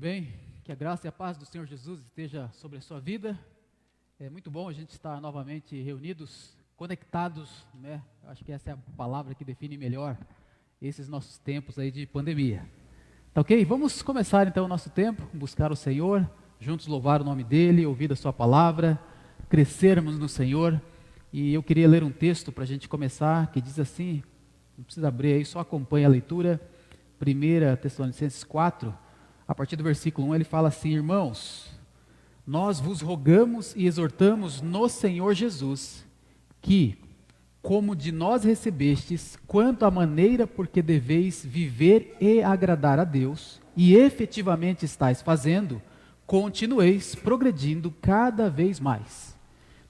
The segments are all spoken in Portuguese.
bem, que a graça e a paz do Senhor Jesus esteja sobre a sua vida. É muito bom a gente estar novamente reunidos, conectados, né? Acho que essa é a palavra que define melhor esses nossos tempos aí de pandemia. Tá ok? Vamos começar então o nosso tempo, buscar o Senhor, juntos louvar o nome dEle, ouvir a sua palavra, crescermos no Senhor. E eu queria ler um texto para a gente começar, que diz assim, não precisa abrir aí, só acompanha a leitura, 1 Tessalonicenses 4, a partir do versículo 1, ele fala assim: irmãos, nós vos rogamos e exortamos no Senhor Jesus, que, como de nós recebestes, quanto à maneira por que deveis viver e agradar a Deus, e efetivamente estáis fazendo, continueis progredindo cada vez mais.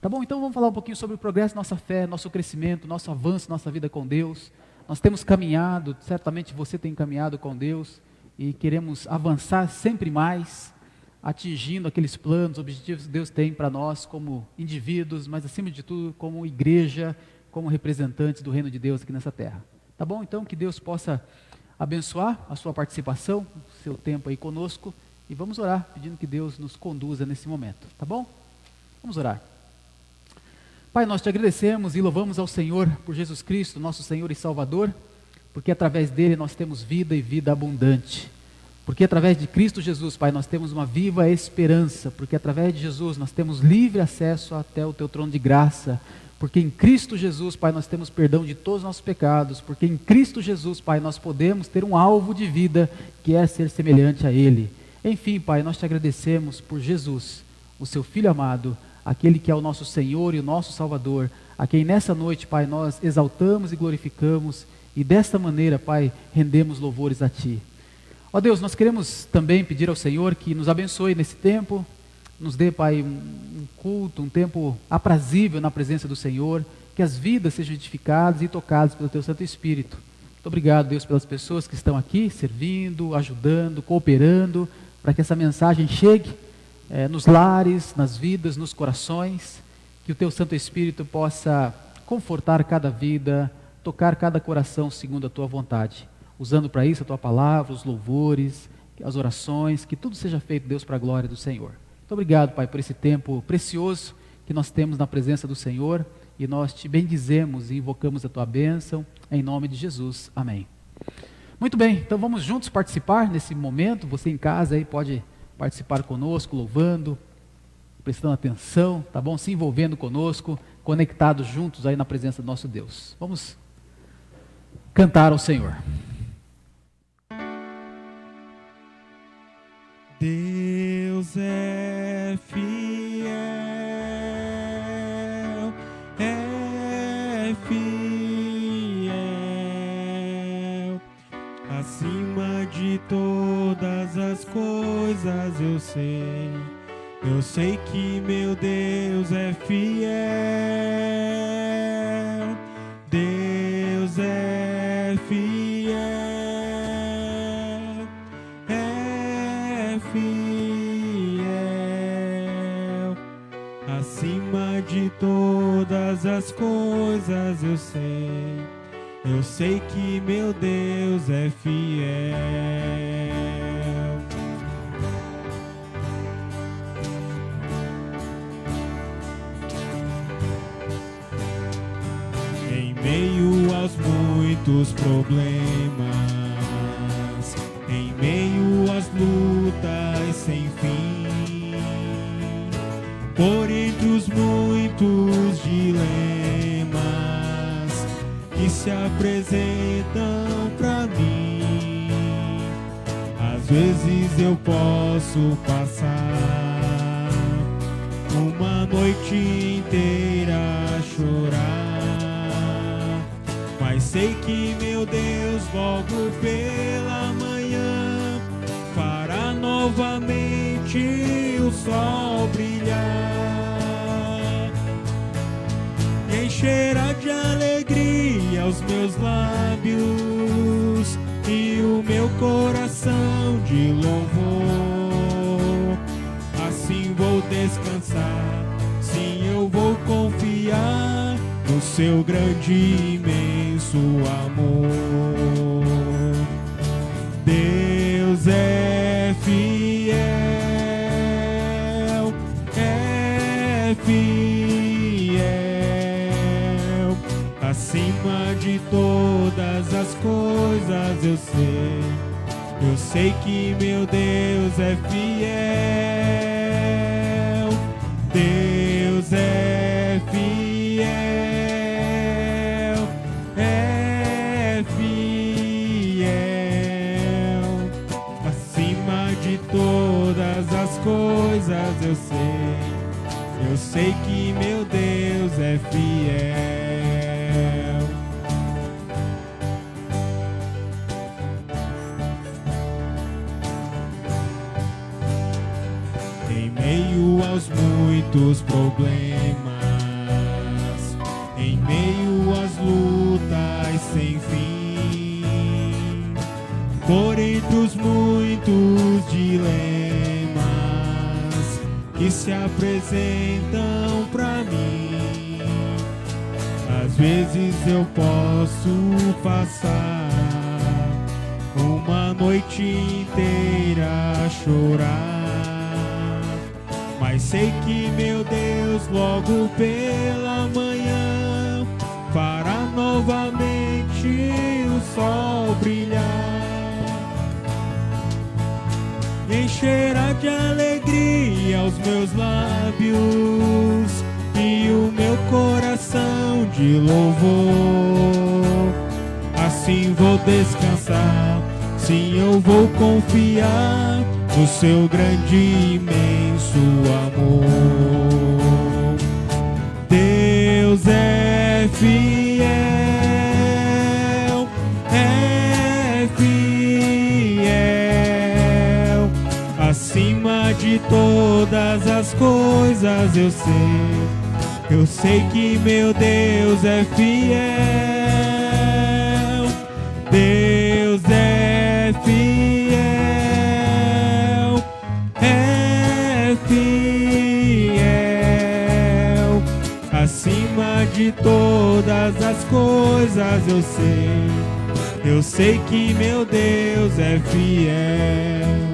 Tá bom? Então vamos falar um pouquinho sobre o progresso da nossa fé, nosso crescimento, nosso avanço, nossa vida com Deus. Nós temos caminhado, certamente você tem caminhado com Deus, e queremos avançar sempre mais, atingindo aqueles planos, objetivos que Deus tem para nós como indivíduos, mas acima de tudo como igreja, como representantes do reino de Deus aqui nessa terra. Tá bom? Então que Deus possa abençoar a sua participação, o seu tempo aí conosco, e vamos orar pedindo que Deus nos conduza nesse momento. Tá bom? Vamos orar. Pai, nós te agradecemos e louvamos ao Senhor por Jesus Cristo, nosso Senhor e Salvador, porque através dele nós temos vida e vida abundante. Porque através de Cristo Jesus, Pai, nós temos uma viva esperança. Porque através de Jesus nós temos livre acesso até o teu trono de graça. Porque em Cristo Jesus, Pai, nós temos perdão de todos os nossos pecados. Porque em Cristo Jesus, Pai, nós podemos ter um alvo de vida, que é ser semelhante a Ele. Enfim, Pai, nós te agradecemos por Jesus, o seu Filho amado, aquele que é o nosso Senhor e o nosso Salvador, a quem nessa noite, Pai, nós exaltamos e glorificamos, e desta maneira, Pai, rendemos louvores a Ti. Ó Deus, nós queremos também pedir ao Senhor que nos abençoe nesse tempo, nos dê, Pai, um culto, um tempo aprazível na presença do Senhor, que as vidas sejam edificadas e tocadas pelo Teu Santo Espírito. Muito obrigado, Deus, pelas pessoas que estão aqui, servindo, ajudando, cooperando, para que essa mensagem chegue nos lares, nas vidas, nos corações, que o Teu Santo Espírito possa confortar cada vida, tocar cada coração segundo a Tua vontade, usando para isso a Tua palavra, os louvores, as orações, que tudo seja feito, Deus, para a glória do Senhor. Muito obrigado, Pai, por esse tempo precioso que nós temos na presença do Senhor, e nós Te bendizemos e invocamos a Tua bênção, em nome de Jesus, amém. Muito bem, então vamos juntos participar nesse momento. Você em casa aí pode participar conosco, louvando, prestando atenção, tá bom? Se envolvendo conosco, conectados juntos aí na presença do nosso Deus. Vamos cantar ao Senhor. Deus é fiel, acima de todas as coisas eu sei que meu Deus é fiel, Deus é fiel, acima de todas as coisas eu sei que meu Deus é fiel. Em meio aos muitos problemas, em meio às lutas sem fim, por entre os muitos dilemas que se apresentam pra mim, às vezes eu posso passar uma noite inteira a chorar, mas sei que meu Deus logo pela manhã fará novamente o sol brilhar, encherá de alegria os meus lábios e o meu coração de louvor. Assim vou descansar, sim, eu vou confiar no seu grande e imenso amor. Deus é fiel, fiel, acima de todas as coisas eu sei que meu Deus é fiel, Deus é fiel, é fiel, acima de todas as coisas eu sei que meu Deus é fiel. Em meio aos muitos problemas, em meio às lutas sem fim, por entre os muitos dilemas que se apresentam pra mim, às vezes eu posso passar uma noite inteira a chorar, mas sei que meu Deus logo pela manhã fará novamente o sol brilhar, encherá de alegria os meus lábios e o meu coração de louvor. Assim vou descansar, sim, eu vou confiar no seu grande e imenso amor. Deus é fiel, é fiel, acima de todas as coisas eu sei que meu Deus é fiel, Deus é fiel, é fiel, acima de todas as coisas eu sei que meu Deus é fiel,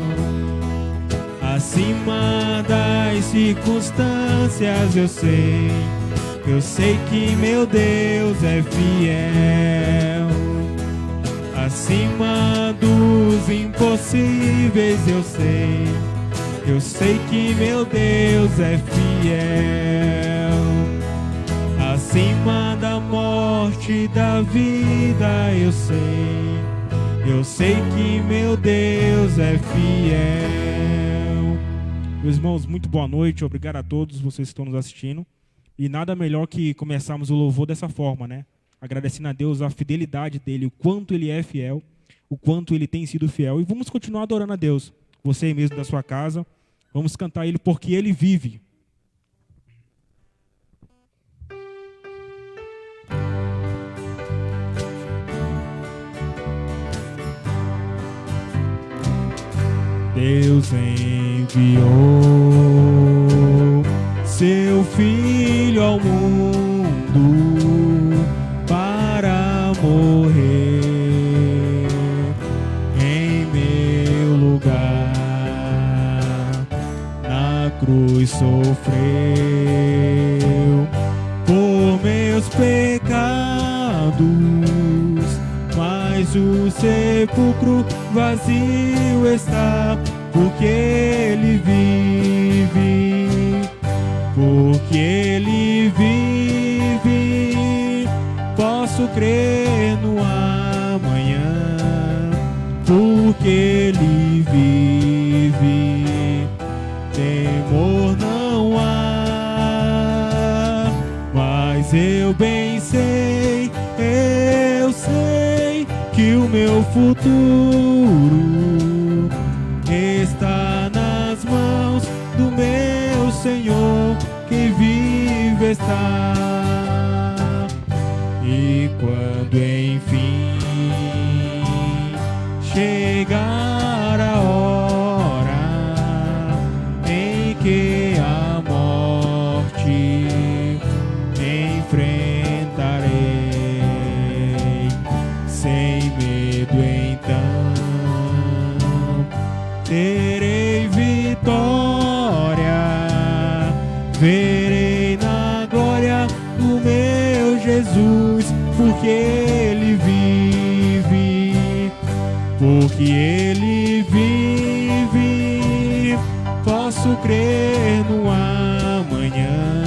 acima das circunstâncias eu sei que meu Deus é fiel, acima dos impossíveis eu sei que meu Deus é fiel, acima da morte e da vida eu sei que meu Deus é fiel. Meus irmãos, muito boa noite, obrigado a todos vocês que estão nos assistindo. E nada melhor que começarmos o louvor dessa forma, né? Agradecendo a Deus a fidelidade dele, o quanto ele é fiel, o quanto ele tem sido fiel. E vamos continuar adorando a Deus, você aí mesmo da sua casa. Vamos cantar ele porque ele vive. Deus enviou seu Filho ao mundo para morrer em meu lugar. Na cruz sofreu por meus pecados, mas o sepulcro vazio está, porque ele vive, porque ele vive. Posso crer no amanhã, porque ele vive. Temor não há, mas eu bem sei, eu sei que o meu futuro está nas mãos do meu Senhor, que vive está. E quando enfim chegar a hora em que a morte enfrentarei, sem medo então terei vitória, verei Jesus, porque Ele vive, porque Ele vive, posso crer no amanhã,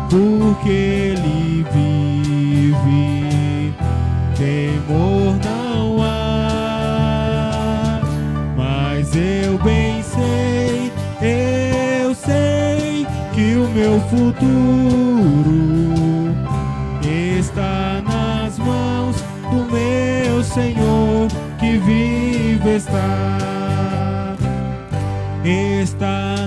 porque Ele vive, temor não há, mas eu bem sei, eu sei que o meu futuro está nas mãos do meu Senhor, que vive está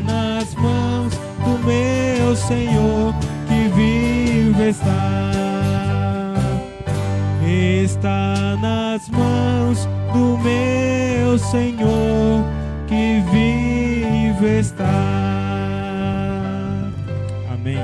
nas mãos do meu Senhor, que vive está nas mãos do meu Senhor, que vive está. Amém.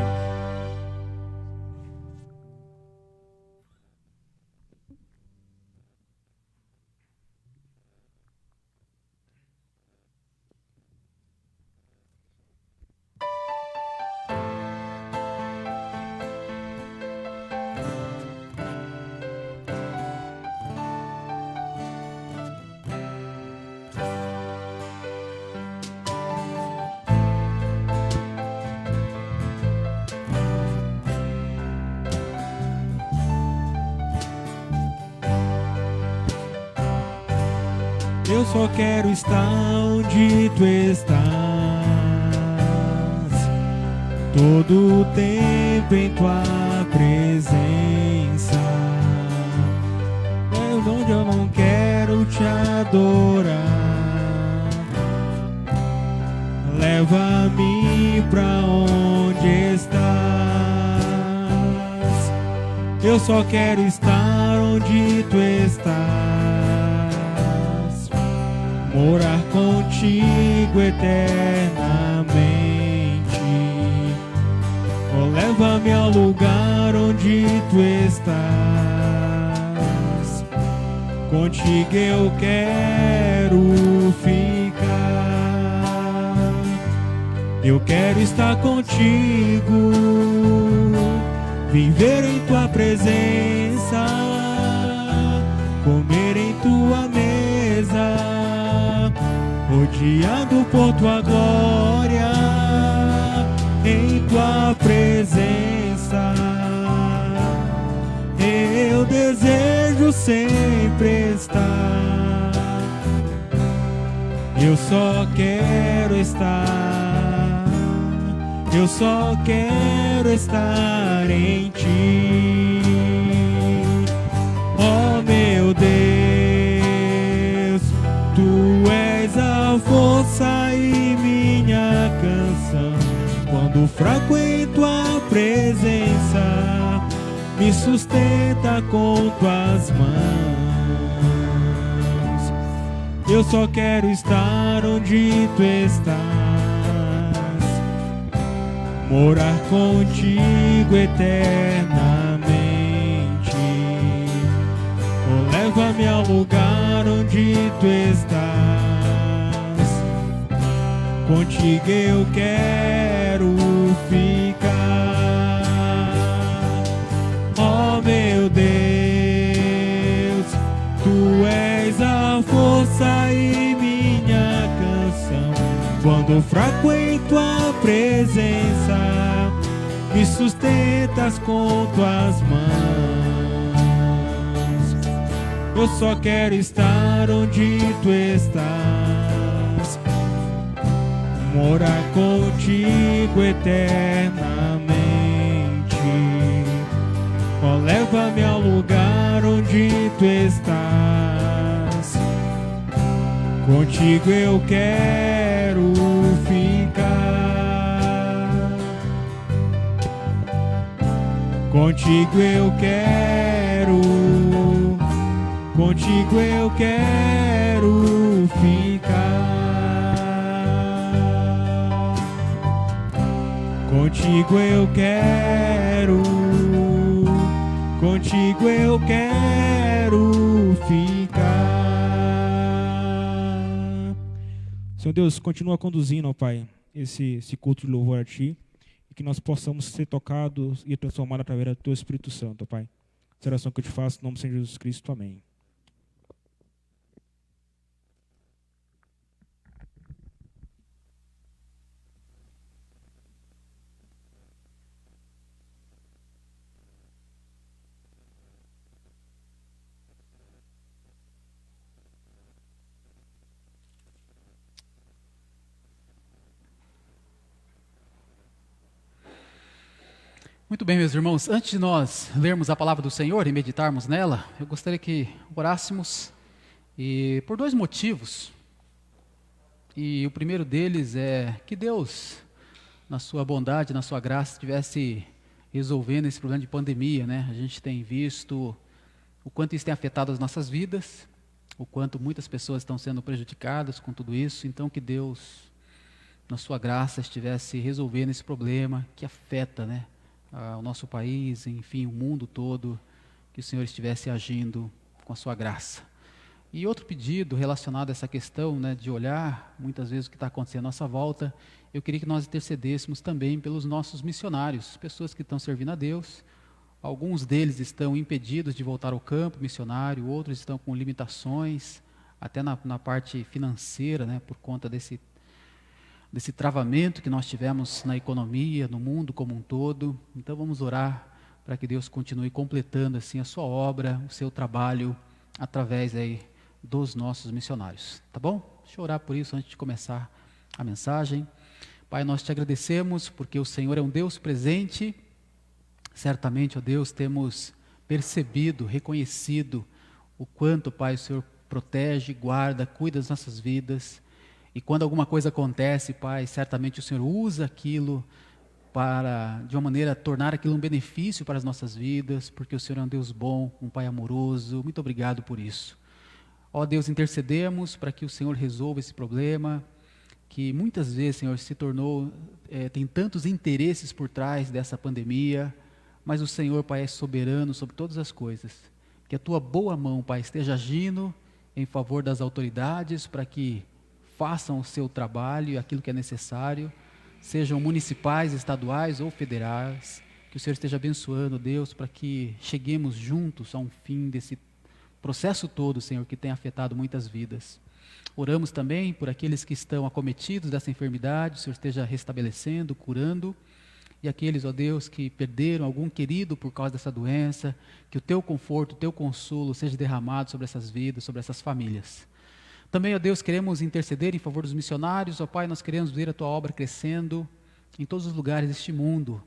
Eu só quero estar onde tu estás, todo o tempo em tua presença. É onde eu não quero te adorar. Leva-me pra onde estás. Eu só quero estar onde tu estás, morar contigo eternamente. Oh, leva-me ao lugar onde tu estás. Contigo eu quero ficar. Eu quero estar contigo, viver em tua presença, comer em tua mesa, rodeado por tua glória, em tua presença. Eu desejo sempre estar. Eu só quero estar. Eu só quero estar em ti. Oh meu Deus, tu és a força e minha canção. Quando fraco em tua presença, me sustenta com tuas mãos. Eu só quero estar onde tu estás, morar contigo eternamente. Oh, leva-me ao lugar onde tu estás. Contigo eu quero ficar. Oh meu Deus, tu és a força e minha canção. Quando fraco em tua presença, me sustentas com tuas mãos. Eu só quero estar onde tu estás, morar contigo eternamente. Oh, leva-me ao lugar onde tu estás. Contigo eu quero ficar. Contigo eu quero. Contigo eu quero ficar. Contigo eu quero. Contigo eu quero ficar. Senhor Deus, continua conduzindo, ó Pai, esse culto de louvor a Ti. e que nós possamos ser tocados e transformados através do Teu Espírito Santo, Pai. Essa oração que eu te faço, em nome do Senhor Jesus Cristo. Amém. Muito bem, meus irmãos, antes de nós lermos a palavra do Senhor e meditarmos nela, eu gostaria que orássemos e por dois motivos. E o primeiro deles é que Deus, na sua bondade, na sua graça, estivesse resolvendo esse problema de pandemia, né? A gente tem visto o quanto isso tem afetado as nossas vidas, o quanto muitas pessoas estão sendo prejudicadas com tudo isso. Então, que Deus, na sua graça, estivesse resolvendo esse problema que afeta, né, o nosso país, enfim, o mundo todo, que o Senhor estivesse agindo com a sua graça. E outro pedido relacionado a essa questão, né, de olhar muitas vezes o que está acontecendo à nossa volta, eu queria que nós intercedêssemos também pelos nossos missionários, pessoas que estão servindo a Deus. Alguns deles estão impedidos de voltar ao campo missionário, outros estão com limitações, até na parte financeira, né, por conta desse travamento que nós tivemos na economia, no mundo como um todo. Então vamos orar para que Deus continue completando assim a sua obra, o seu trabalho, através aí dos nossos missionários, tá bom? Deixa eu orar por isso antes de começar a mensagem. Pai, nós te agradecemos porque o Senhor é um Deus presente. Certamente, ó Deus, temos percebido, reconhecido o quanto, Pai, o Senhor protege, guarda, cuida das nossas vidas. E quando alguma coisa acontece, Pai, certamente o Senhor usa aquilo para, de uma maneira, tornar aquilo um benefício para as nossas vidas, porque o Senhor é um Deus bom, um Pai amoroso. Muito obrigado por isso. Ó Deus, intercedemos para que o Senhor resolva esse problema, que muitas vezes, Senhor, se tornou, tem tantos interesses por trás dessa pandemia, mas o Senhor, Pai, é soberano sobre todas as coisas. Que a Tua boa mão, Pai, esteja agindo em favor das autoridades para que façam o seu trabalho e aquilo que é necessário, sejam municipais, estaduais ou federais, que o Senhor esteja abençoando, Deus, para que cheguemos juntos a um fim desse processo todo, Senhor, que tem afetado muitas vidas. Oramos também por aqueles que estão acometidos dessa enfermidade, o Senhor esteja restabelecendo, curando, e aqueles, ó Deus, que perderam algum querido por causa dessa doença, que o Teu conforto, o Teu consolo seja derramado sobre essas vidas, sobre essas famílias. Também, ó Deus, queremos interceder em favor dos missionários. Ó Pai, nós queremos ver a Tua obra crescendo em todos os lugares deste mundo.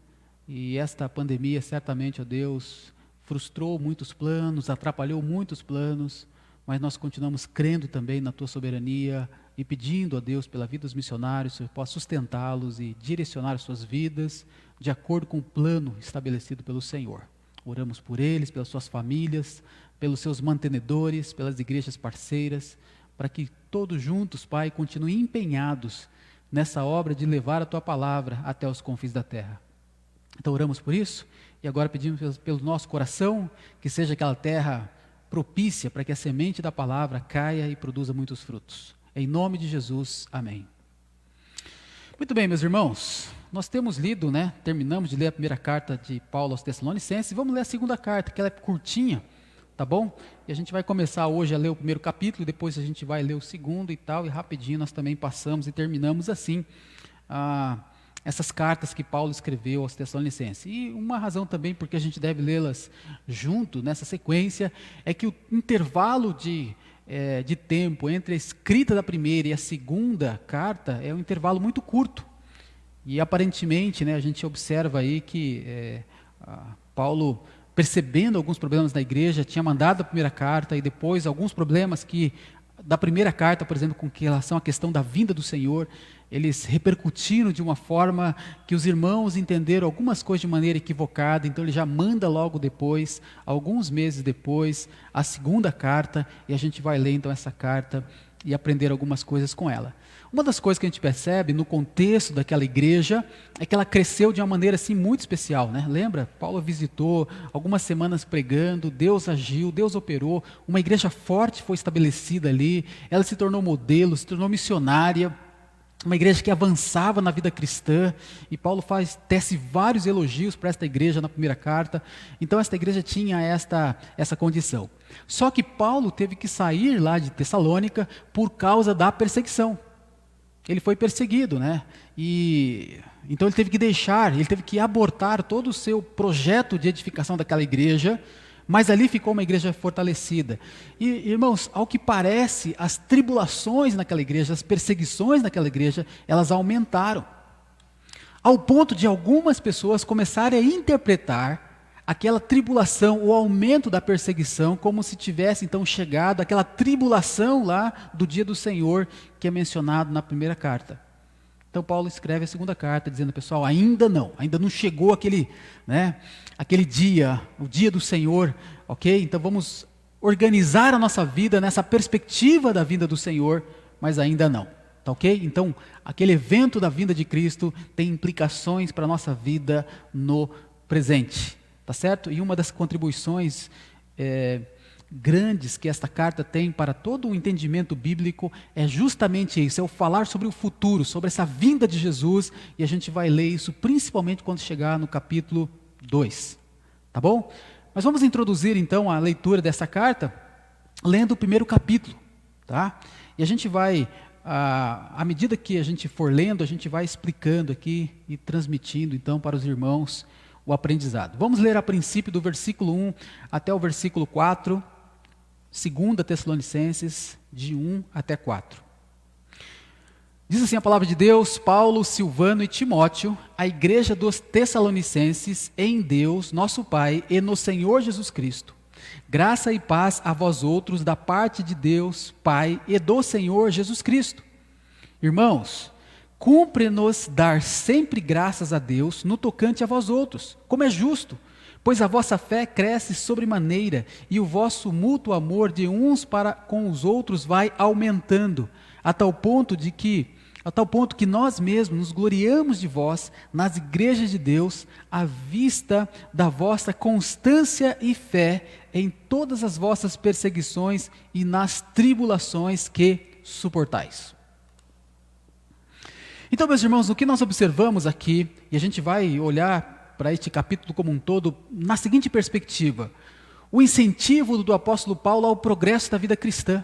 E esta pandemia, certamente, ó Deus, frustrou muitos planos, atrapalhou muitos planos, mas nós continuamos crendo também na Tua soberania e pedindo a Deus pela vida dos missionários, que o Senhor possa sustentá-los e direcionar as suas vidas de acordo com o plano estabelecido pelo Senhor. Oramos por eles, pelas suas famílias, pelos seus mantenedores, pelas igrejas parceiras, para que todos juntos, Pai, continuem empenhados nessa obra de levar a Tua palavra até os confins da terra. Então oramos por isso, e agora pedimos pelo nosso coração, que seja aquela terra propícia para que a semente da palavra caia e produza muitos frutos. Em nome de Jesus, amém. Muito bem, meus irmãos, nós temos lido, né, terminamos de ler a primeira carta de Paulo aos Tessalonicenses, e vamos ler a segunda carta, que ela é curtinha, tá bom? E a gente vai começar hoje a ler o primeiro capítulo, depois a gente vai ler o segundo e tal, e rapidinho nós também passamos e terminamos assim essas cartas que Paulo escreveu aos Tessalonicenses. E uma razão também porque a gente deve lê-las junto, nessa sequência, é que o intervalo de tempo entre a escrita da primeira e a segunda carta é um intervalo muito curto. E aparentemente, né, a gente observa aí que Paulo, percebendo alguns problemas da igreja, tinha mandado a primeira carta e depois alguns problemas que, da primeira carta, por exemplo, com relação à questão da vinda do Senhor, eles repercutiram de uma forma que os irmãos entenderam algumas coisas de maneira equivocada, então ele já manda logo depois, alguns meses depois, a segunda carta, e a gente vai ler então essa carta e aprender algumas coisas com ela. Uma das coisas que a gente percebe no contexto daquela igreja é que ela cresceu de uma maneira assim muito especial, né? Lembra? Paulo visitou algumas semanas pregando, Deus agiu, Deus operou, uma igreja forte foi estabelecida ali, ela se tornou modelo, se tornou missionária. uma igreja que avançava na vida cristã, e Paulo tece vários elogios para esta igreja na primeira carta. Então esta igreja tinha essa condição. Só que Paulo teve que sair lá de Tessalônica por causa da perseguição. Ele foi perseguido, né? E então ele teve que abortar todo o seu projeto de edificação daquela igreja, mas ali ficou uma igreja fortalecida. E, irmãos, ao que parece, as tribulações naquela igreja, as perseguições naquela igreja, elas aumentaram. Ao ponto de algumas pessoas começarem a interpretar aquela tribulação, o aumento da perseguição, como se tivesse então chegado aquela tribulação lá do dia do Senhor, que é mencionado na primeira carta. Então Paulo escreve a segunda carta, dizendo, pessoal, ainda não chegou aquele dia, o dia do Senhor, ok? Então vamos organizar a nossa vida nessa perspectiva da vinda do Senhor, mas ainda não, tá ok? Então, aquele evento da vinda de Cristo tem implicações para a nossa vida no presente, tá certo? E uma das contribuições grandes que esta carta tem para todo o entendimento bíblico é justamente isso, é o falar sobre o futuro, sobre essa vinda de Jesus, e a gente vai ler isso principalmente quando chegar no capítulo 2, tá bom? Mas vamos introduzir então a leitura dessa carta, lendo o primeiro capítulo, tá? E a gente vai, à medida que a gente for lendo, a gente vai explicando aqui e transmitindo então para os irmãos o aprendizado. Vamos ler a princípio do versículo 1 até o versículo 4, 2 Tessalonicenses, de 1 até 4. Diz assim a palavra de Deus: Paulo, Silvano e Timóteo, a igreja dos Tessalonicenses, em Deus, nosso Pai, e no Senhor Jesus Cristo. Graça e paz a vós outros, da parte de Deus, Pai, e do Senhor Jesus Cristo. Irmãos, cumpre-nos dar sempre graças a Deus no tocante a vós outros, como é justo, pois a vossa fé cresce sobremaneira e o vosso mútuo amor de uns para com os outros vai aumentando, a tal ponto que nós mesmos nos gloriamos de vós nas igrejas de Deus, à vista da vossa constância e fé em todas as vossas perseguições e nas tribulações que suportais. Então, meus irmãos, o que nós observamos aqui, e a gente vai olhar para este capítulo como um todo, na seguinte perspectiva: o incentivo do apóstolo Paulo ao progresso da vida cristã.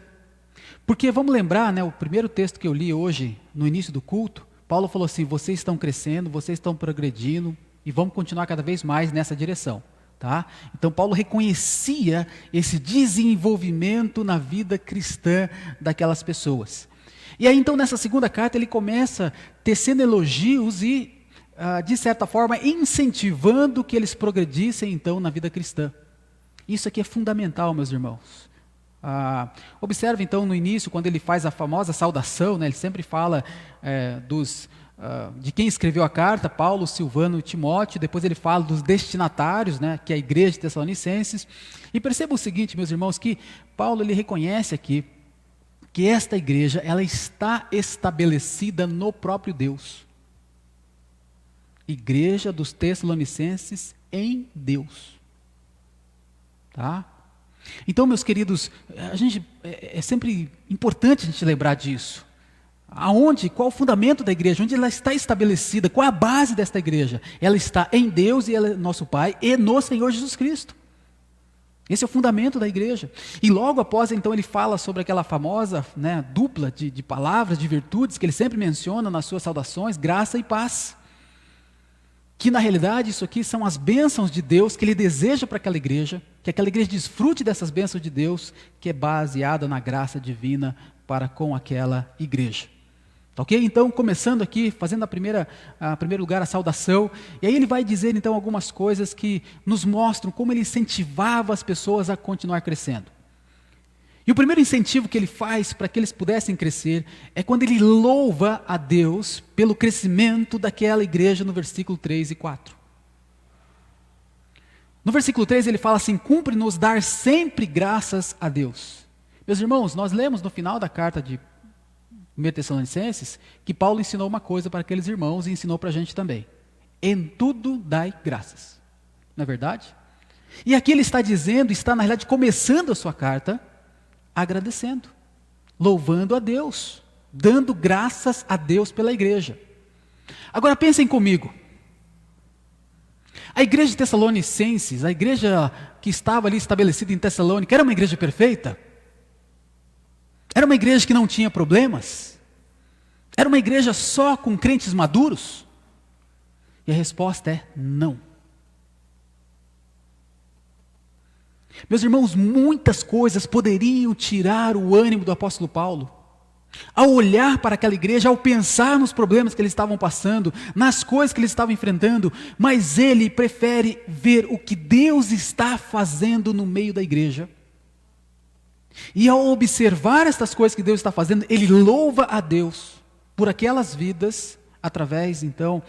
Porque vamos lembrar, o primeiro texto que eu li hoje, no início do culto, Paulo falou assim: vocês estão crescendo, vocês estão progredindo, e vamos continuar cada vez mais nessa direção. Tá? Então Paulo reconhecia esse desenvolvimento na vida cristã daquelas pessoas. E aí então nessa segunda carta ele começa tecendo elogios e, de certa forma, incentivando que eles progredissem então na vida cristã. Isso aqui é fundamental, meus irmãos. Observe então no início, quando ele faz a famosa saudação, ele sempre fala de quem escreveu a carta, Paulo, Silvano e Timóteo. Depois ele fala dos destinatários, que é a igreja de Tessalonicenses. E perceba o seguinte, meus irmãos, que Paulo ele reconhece aqui que esta igreja ela está estabelecida no próprio Deus. Igreja dos Tessalonicenses em Deus. Tá? Então, meus queridos, é sempre importante a gente lembrar disso. Qual o fundamento da igreja? Onde ela está estabelecida? Qual é a base desta igreja? Ela está em Deus, e ela é nosso Pai, e no Senhor Jesus Cristo. Esse é o fundamento da igreja. E logo após, então, ele fala sobre aquela famosa dupla de palavras, de virtudes, que ele sempre menciona nas suas saudações: graça e paz. Que na realidade isso aqui são as bênçãos de Deus que ele deseja para aquela igreja, que aquela igreja desfrute dessas bênçãos de Deus, que é baseada na graça divina para com aquela igreja. Ok? Então, começando aqui, fazendo em primeiro lugar a saudação, e aí ele vai dizer então algumas coisas que nos mostram como ele incentivava as pessoas a continuar crescendo. E o primeiro incentivo que ele faz para que eles pudessem crescer é quando ele louva a Deus pelo crescimento daquela igreja no versículo 3 e 4. No versículo 3 ele fala assim: cumpre-nos dar sempre graças a Deus. Meus irmãos, nós lemos no final da carta de 1 Tessalonicenses que Paulo ensinou uma coisa para aqueles irmãos e ensinou para a gente também: em tudo dai graças. Não é verdade? E aqui ele está dizendo, está na realidade começando a sua carta agradecendo, louvando a Deus. dando graças a Deus pela igreja. Agora pensem comigo. A igreja de Tessalonicenses, a igreja que estava ali estabelecida em Tessalônica, era uma igreja perfeita? Era uma igreja que não tinha problemas? Era uma igreja só com crentes maduros? E a resposta é não. Meus irmãos, muitas coisas poderiam tirar o ânimo do apóstolo Paulo. Ao olhar para aquela igreja, ao pensar nos problemas que eles estavam passando, nas coisas que eles estavam enfrentando, mas ele prefere ver o que Deus está fazendo no meio da igreja. E ao observar estas coisas que Deus está fazendo, ele louva a Deus por aquelas vidas, através então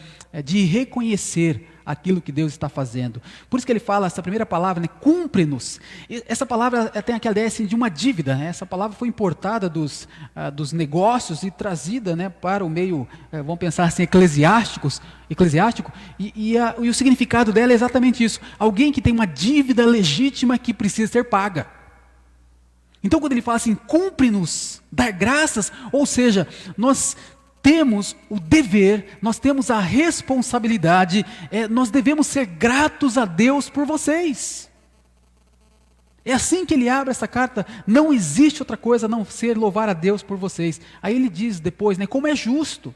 de reconhecer aquilo que Deus está fazendo. Por isso que ele fala essa primeira palavra, né, cumpre-nos. Essa palavra tem aquela ideia assim, de uma dívida, né? Essa palavra foi importada dos negócios e trazida, né, para o meio, vamos pensar assim, eclesiástico, e o significado dela é exatamente isso. Alguém que tem uma dívida legítima que precisa ser paga. Então quando ele fala assim, cumpre-nos, dar graças, ou seja, nós temos o dever, nós temos a responsabilidade, nós devemos ser gratos a Deus por vocês. É assim que ele abre essa carta, não existe outra coisa a não ser louvar a Deus por vocês. Aí ele diz depois, né, como é justo.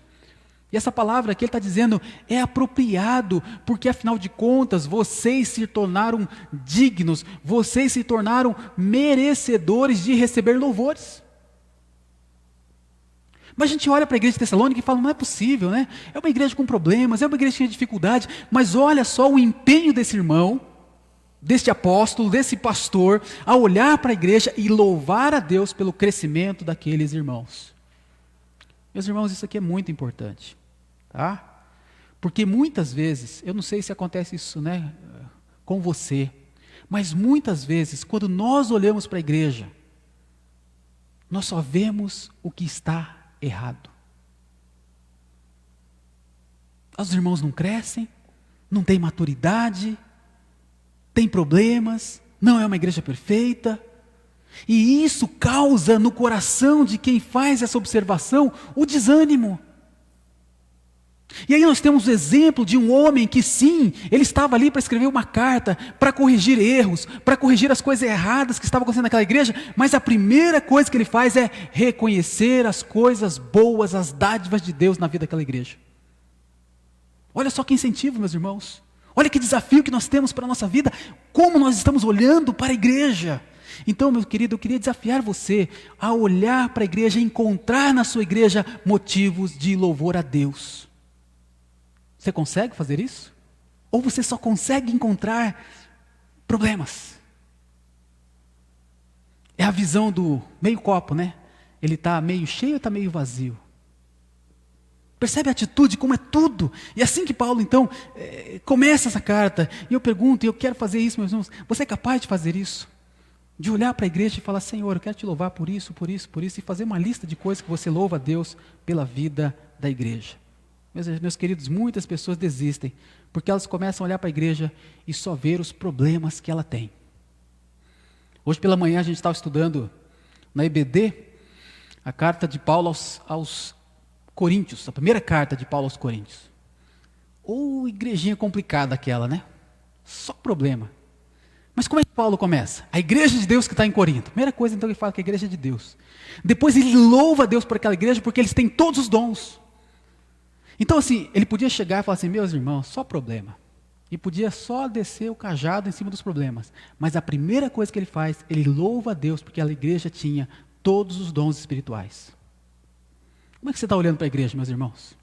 E essa palavra que ele está dizendo é apropriado, porque afinal de contas vocês se tornaram dignos, vocês se tornaram merecedores de receber louvores. Mas a gente olha para a igreja de Tessalônica e fala, não é possível, né? É uma igreja com problemas, é uma igreja que tinha dificuldade, mas olha só o empenho desse irmão, deste apóstolo, desse pastor, a olhar para a igreja e louvar a Deus pelo crescimento daqueles irmãos. Meus irmãos, isso aqui é muito importante, tá? Porque muitas vezes, eu não sei se acontece isso, né, com você, mas muitas vezes, quando nós olhamos para a igreja, nós só vemos o que está errado. Os irmãos não crescem, não têm maturidade, têm problemas, não é uma igreja perfeita, e isso causa no coração de quem faz essa observação o desânimo. E aí nós temos o exemplo de um homem que sim, ele estava ali para escrever uma carta, para corrigir erros, para corrigir as coisas erradas que estavam acontecendo naquela igreja, mas a primeira coisa que ele faz é reconhecer as coisas boas, as dádivas de Deus na vida daquela igreja. Olha só que incentivo, meus irmãos. Olha que desafio que nós temos para a nossa vida, como nós estamos olhando para a igreja. Então, meu querido, eu queria desafiar você a olhar para a igreja e encontrar na sua igreja motivos de louvor a Deus. Você consegue fazer isso? Ou você só consegue encontrar problemas? É a visão do meio copo, né? Ele está meio cheio ou está meio vazio? Percebe a atitude, como é tudo? E assim que Paulo, então, começa essa carta, e eu pergunto, e eu quero fazer isso, meus irmãos, você é capaz de fazer isso? De olhar para a igreja e falar, Senhor, eu quero te louvar por isso, por isso, por isso, e fazer uma lista de coisas que você louva a Deus pela vida da igreja. Meus queridos, muitas pessoas desistem, porque elas começam a olhar para a igreja e só ver os problemas que ela tem. Hoje pela manhã a gente estava estudando na EBD, a carta de Paulo aos Coríntios, a primeira carta de Paulo aos Coríntios. Igrejinha complicada aquela, né? Só problema. Mas como é que Paulo começa? A igreja de Deus que está em Corinto. Primeira coisa então ele fala que a igreja é de Deus. Depois ele louva a Deus por aquela igreja porque eles têm todos os dons. Então assim, ele podia chegar e falar assim, meus irmãos, só problema. E podia só descer o cajado em cima dos problemas. Mas a primeira coisa que ele faz, ele louva a Deus porque a igreja tinha todos os dons espirituais. Como é que você está olhando para a igreja, meus irmãos?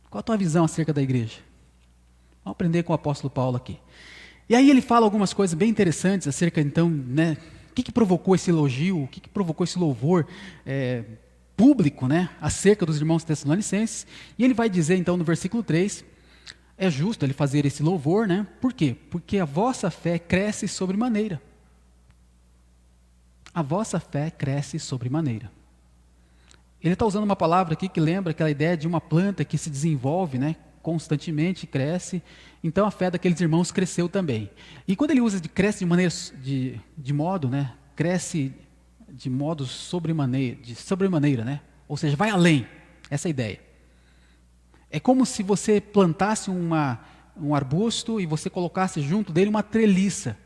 Qual a tua visão acerca da igreja? Vamos aprender com o apóstolo Paulo aqui. E aí ele fala algumas coisas bem interessantes acerca, então, né, o que provocou esse elogio, o que provocou esse louvor público, né, acerca dos irmãos tessalonicenses. E ele vai dizer, então, no versículo 3, é justo ele fazer esse louvor, né? Por quê? Porque a vossa fé cresce sobremaneira. A vossa fé cresce sobremaneira. Ele está usando uma palavra aqui que lembra aquela ideia de uma planta que se desenvolve, né, constantemente, cresce. Então a fé daqueles irmãos cresceu também. E quando ele usa de cresce de maneira, de modo, né, cresce de modo sobremaneira, né? Ou seja, vai além. Essa é a ideia. É como se você plantasse um arbusto e você colocasse junto dele uma treliça.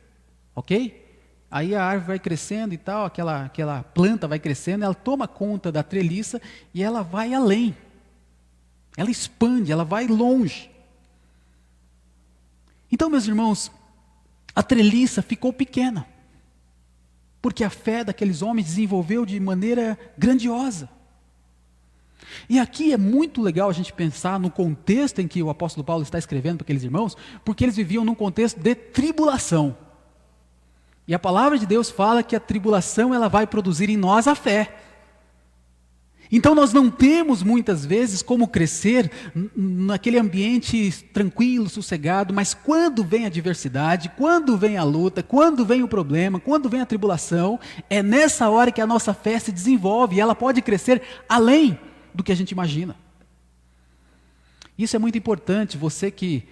Ok? Aí a árvore vai crescendo e tal, aquela planta vai crescendo, ela toma conta da treliça e ela vai além. Ela expande, ela vai longe. Então, meus irmãos, a treliça ficou pequena, porque a fé daqueles homens desenvolveu de maneira grandiosa. E aqui é muito legal a gente pensar no contexto em que o apóstolo Paulo está escrevendo para aqueles irmãos, porque eles viviam num contexto de tribulação. E a palavra de Deus fala que a tribulação ela vai produzir em nós a fé. Então nós não temos muitas vezes como crescer naquele ambiente tranquilo, sossegado, mas quando vem a adversidade, quando vem a luta, quando vem o problema, quando vem a tribulação, é nessa hora que a nossa fé se desenvolve e ela pode crescer além do que a gente imagina. Isso é muito importante, você que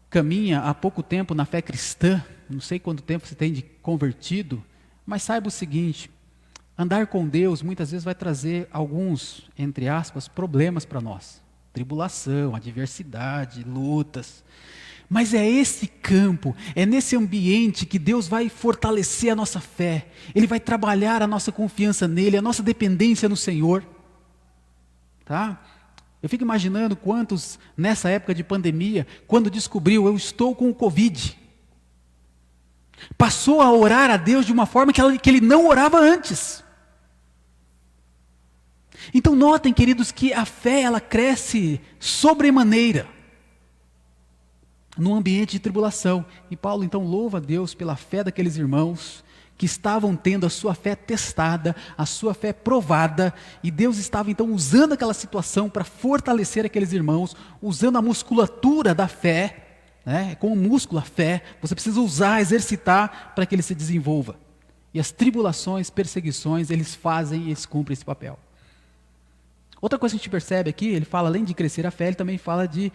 caminha há pouco tempo na fé cristã, não sei quanto tempo você tem de convertido, mas saiba o seguinte, andar com Deus muitas vezes vai trazer alguns, entre aspas, problemas para nós. Tribulação, adversidade, lutas. Mas é esse campo, é nesse ambiente que Deus vai fortalecer a nossa fé. Ele vai trabalhar a nossa confiança nele, a nossa dependência no Senhor. Tá? Eu fico imaginando quantos, nessa época de pandemia, quando descobriu, eu estou com o Covid, passou a orar a Deus de uma forma que ele não orava antes. Então notem, queridos, que a fé ela cresce sobremaneira num ambiente de tribulação. E Paulo então louva a Deus pela fé daqueles irmãos que estavam tendo a sua fé testada, a sua fé provada, e Deus estava então usando aquela situação para fortalecer aqueles irmãos, usando a musculatura da fé, né? Como músculo a fé, você precisa usar, exercitar para que ele se desenvolva. E as tribulações, perseguições, eles cumprem esse papel. Outra coisa que a gente percebe aqui, ele fala, além de crescer a fé, ele também fala de,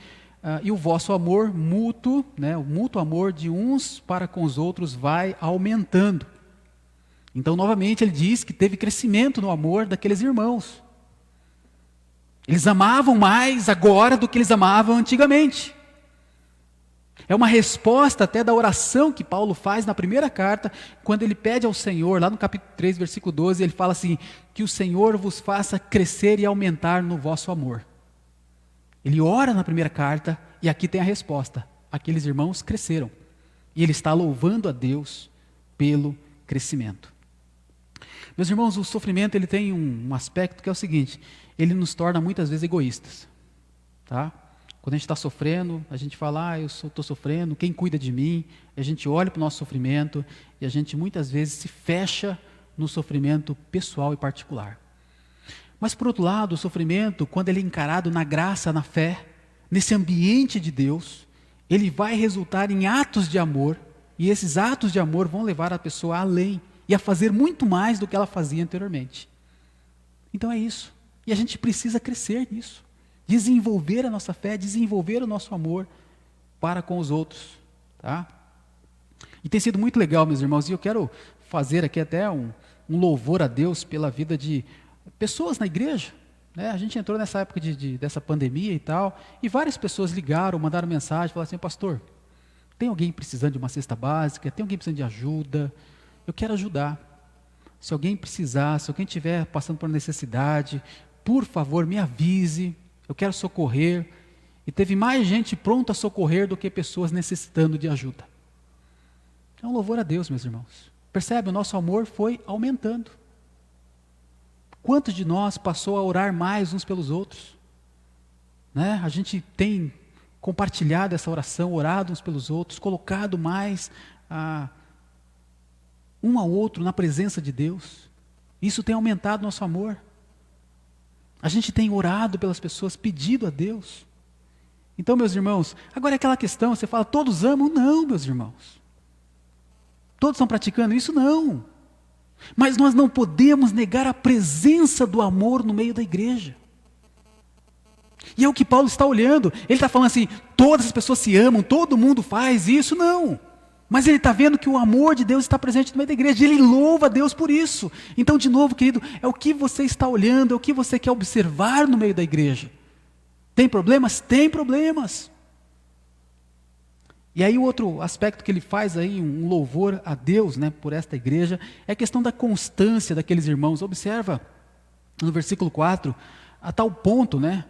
e o vosso amor mútuo, né, o mútuo amor de uns para com os outros vai aumentando. Então, novamente, ele diz que teve crescimento no amor daqueles irmãos. Eles amavam mais agora do que eles amavam antigamente. É uma resposta até da oração que Paulo faz na primeira carta, quando ele pede ao Senhor, lá no capítulo 3, versículo 12, ele fala assim, que o Senhor vos faça crescer e aumentar no vosso amor. Ele ora na primeira carta, e aqui tem a resposta. Aqueles irmãos cresceram. E ele está louvando a Deus pelo crescimento. Meus irmãos, o sofrimento ele tem um aspecto que é o seguinte, ele nos torna muitas vezes egoístas. Tá? Quando a gente está sofrendo, a gente fala, eu estou sofrendo, quem cuida de mim? A gente olha para o nosso sofrimento e a gente muitas vezes se fecha no sofrimento pessoal e particular. Mas por outro lado, o sofrimento, quando ele é encarado na graça, na fé, nesse ambiente de Deus, ele vai resultar em atos de amor, e esses atos de amor vão levar a pessoa além, e a fazer muito mais do que ela fazia anteriormente. Então é isso. E a gente precisa crescer nisso. Desenvolver a nossa fé, desenvolver o nosso amor para com os outros. Tá? E tem sido muito legal, meus irmãos, e eu quero fazer aqui até um louvor a Deus pela vida de pessoas na igreja. Né? A gente entrou nessa época dessa pandemia e tal, e várias pessoas ligaram, mandaram mensagem, falaram assim, pastor, tem alguém precisando de uma cesta básica? Tem alguém precisando de ajuda? Eu quero ajudar. Se alguém precisar, se alguém estiver passando por necessidade, por favor, me avise. Eu quero socorrer. E teve mais gente pronta a socorrer do que pessoas necessitando de ajuda. É um louvor a Deus, meus irmãos. Percebe? O nosso amor foi aumentando. Quantos de nós passou a orar mais uns pelos outros? Né? A gente tem compartilhado essa oração, orado uns pelos outros, colocado mais um ao outro na presença de Deus. Isso tem aumentado nosso amor. A gente tem orado pelas pessoas, pedido a Deus. Então, meus irmãos, agora é aquela questão, você fala, todos amam? Não, meus irmãos. Todos estão praticando isso? Não. Mas nós não podemos negar a presença do amor no meio da igreja. E é o que Paulo está olhando. Ele está falando assim, todas as pessoas se amam, todo mundo faz isso. Não. Mas ele está vendo que o amor de Deus está presente no meio da igreja, e ele louva a Deus por isso. Então, de novo, querido, é o que você está olhando, é o que você quer observar no meio da igreja. Tem problemas? Tem problemas. E aí o outro aspecto que ele faz aí, um louvor a Deus, né, por esta igreja, é a questão da constância daqueles irmãos. Observa no versículo 4, a tal ponto, né,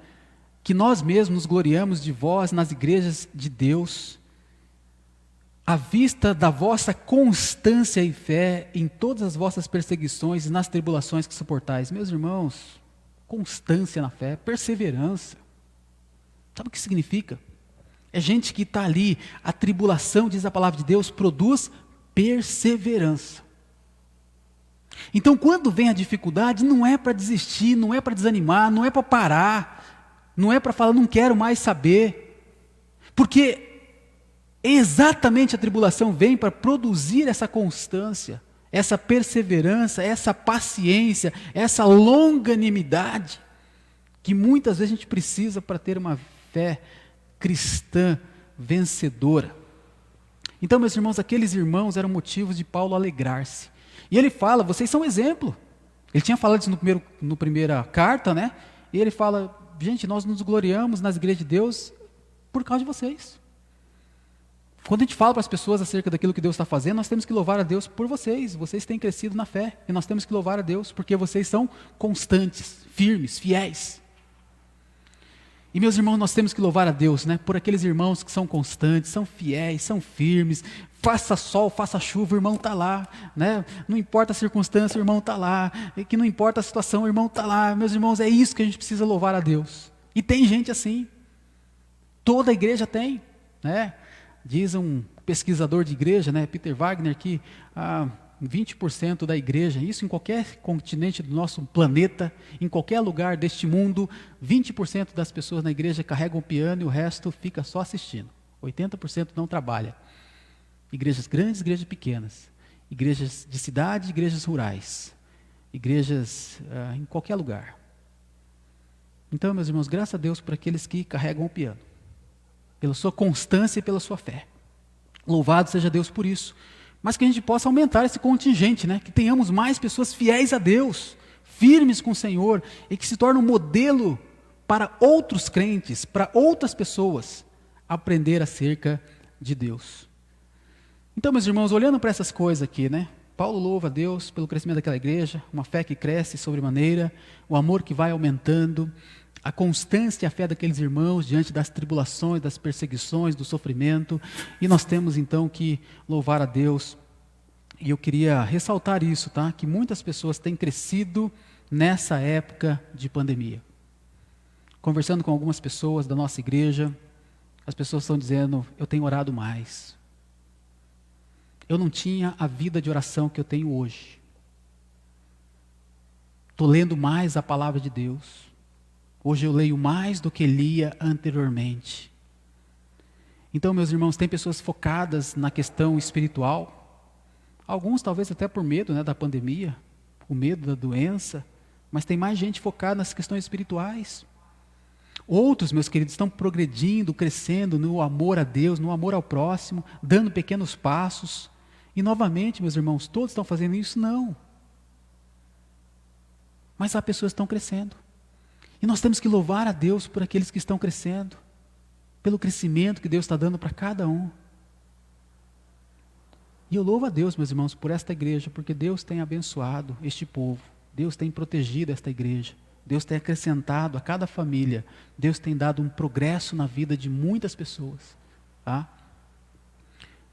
que nós mesmos nos gloriamos de vós nas igrejas de Deus, à vista da vossa constância e fé em todas as vossas perseguições e nas tribulações que suportais. Meus irmãos, constância na fé, perseverança. Sabe o que significa? É gente que está ali, a tribulação, diz a palavra de Deus, produz perseverança. Então, quando vem a dificuldade, não é para desistir, não é para desanimar, não é para parar, não é para falar, não quero mais saber. Porque exatamente a tribulação vem para produzir essa constância, essa perseverança, essa paciência, essa longanimidade, que muitas vezes a gente precisa para ter uma fé cristã vencedora. Então, meus irmãos, aqueles irmãos eram motivos de Paulo alegrar-se. E ele fala, vocês são exemplo. Ele tinha falado isso no primeira carta, né? E ele fala, gente, nós nos gloriamos nas igrejas de Deus por causa de vocês. Quando a gente fala para as pessoas acerca daquilo que Deus está fazendo, nós temos que louvar a Deus por vocês. Vocês têm crescido na fé. E nós temos que louvar a Deus porque vocês são constantes, firmes, fiéis. E meus irmãos, nós temos que louvar a Deus, né, por aqueles irmãos que são constantes, são fiéis, são firmes, faça sol, faça chuva, o irmão está lá, né, não importa a circunstância, o irmão está lá, e que não importa a situação, o irmão está lá. Meus irmãos, é isso que a gente precisa louvar a Deus. E tem gente assim, toda a igreja tem, né, diz um pesquisador de igreja, né, Peter Wagner, que 20% da igreja, isso em qualquer continente do nosso planeta, em qualquer lugar deste mundo, 20% das pessoas na igreja carregam o piano e o resto fica só assistindo. 80% não trabalha. Igrejas grandes, igrejas pequenas. Igrejas de cidade, igrejas rurais. Igrejas em qualquer lugar. Então, meus irmãos, graças a Deus por aqueles que carregam o piano. Pela sua constância e pela sua fé. Louvado seja Deus por isso. Mas que a gente possa aumentar esse contingente, né? Que tenhamos mais pessoas fiéis a Deus, firmes com o Senhor, e que se tornem um modelo para outros crentes, para outras pessoas, aprender acerca de Deus. Então, meus irmãos, olhando para essas coisas aqui, né? Paulo louva a Deus pelo crescimento daquela igreja, uma fé que cresce sobremaneira, o amor que vai aumentando, a constância e a fé daqueles irmãos diante das tribulações, das perseguições, do sofrimento, e nós temos então que louvar a Deus. E eu queria ressaltar isso, tá? Que muitas pessoas têm crescido nessa época de pandemia. Conversando com algumas pessoas da nossa igreja, as pessoas estão dizendo, eu tenho orado mais. Eu não tinha a vida de oração que eu tenho hoje. Estou lendo mais a palavra de Deus. Hoje eu leio mais do que lia anteriormente. Então, meus irmãos, tem pessoas focadas na questão espiritual. Alguns talvez até por medo, né, da pandemia, o medo da doença. Mas tem mais gente focada nas questões espirituais. Outros, meus queridos, estão progredindo, crescendo no amor a Deus, no amor ao próximo, dando pequenos passos. E novamente, meus irmãos, todos estão fazendo isso? Não. Mas há pessoas que estão crescendo. E nós temos que louvar a Deus por aqueles que estão crescendo, pelo crescimento que Deus está dando para cada um. E eu louvo a Deus, meus irmãos, por esta igreja, porque Deus tem abençoado este povo, Deus tem protegido esta igreja, Deus tem acrescentado a cada família, Deus tem dado um progresso na vida de muitas pessoas. Tá?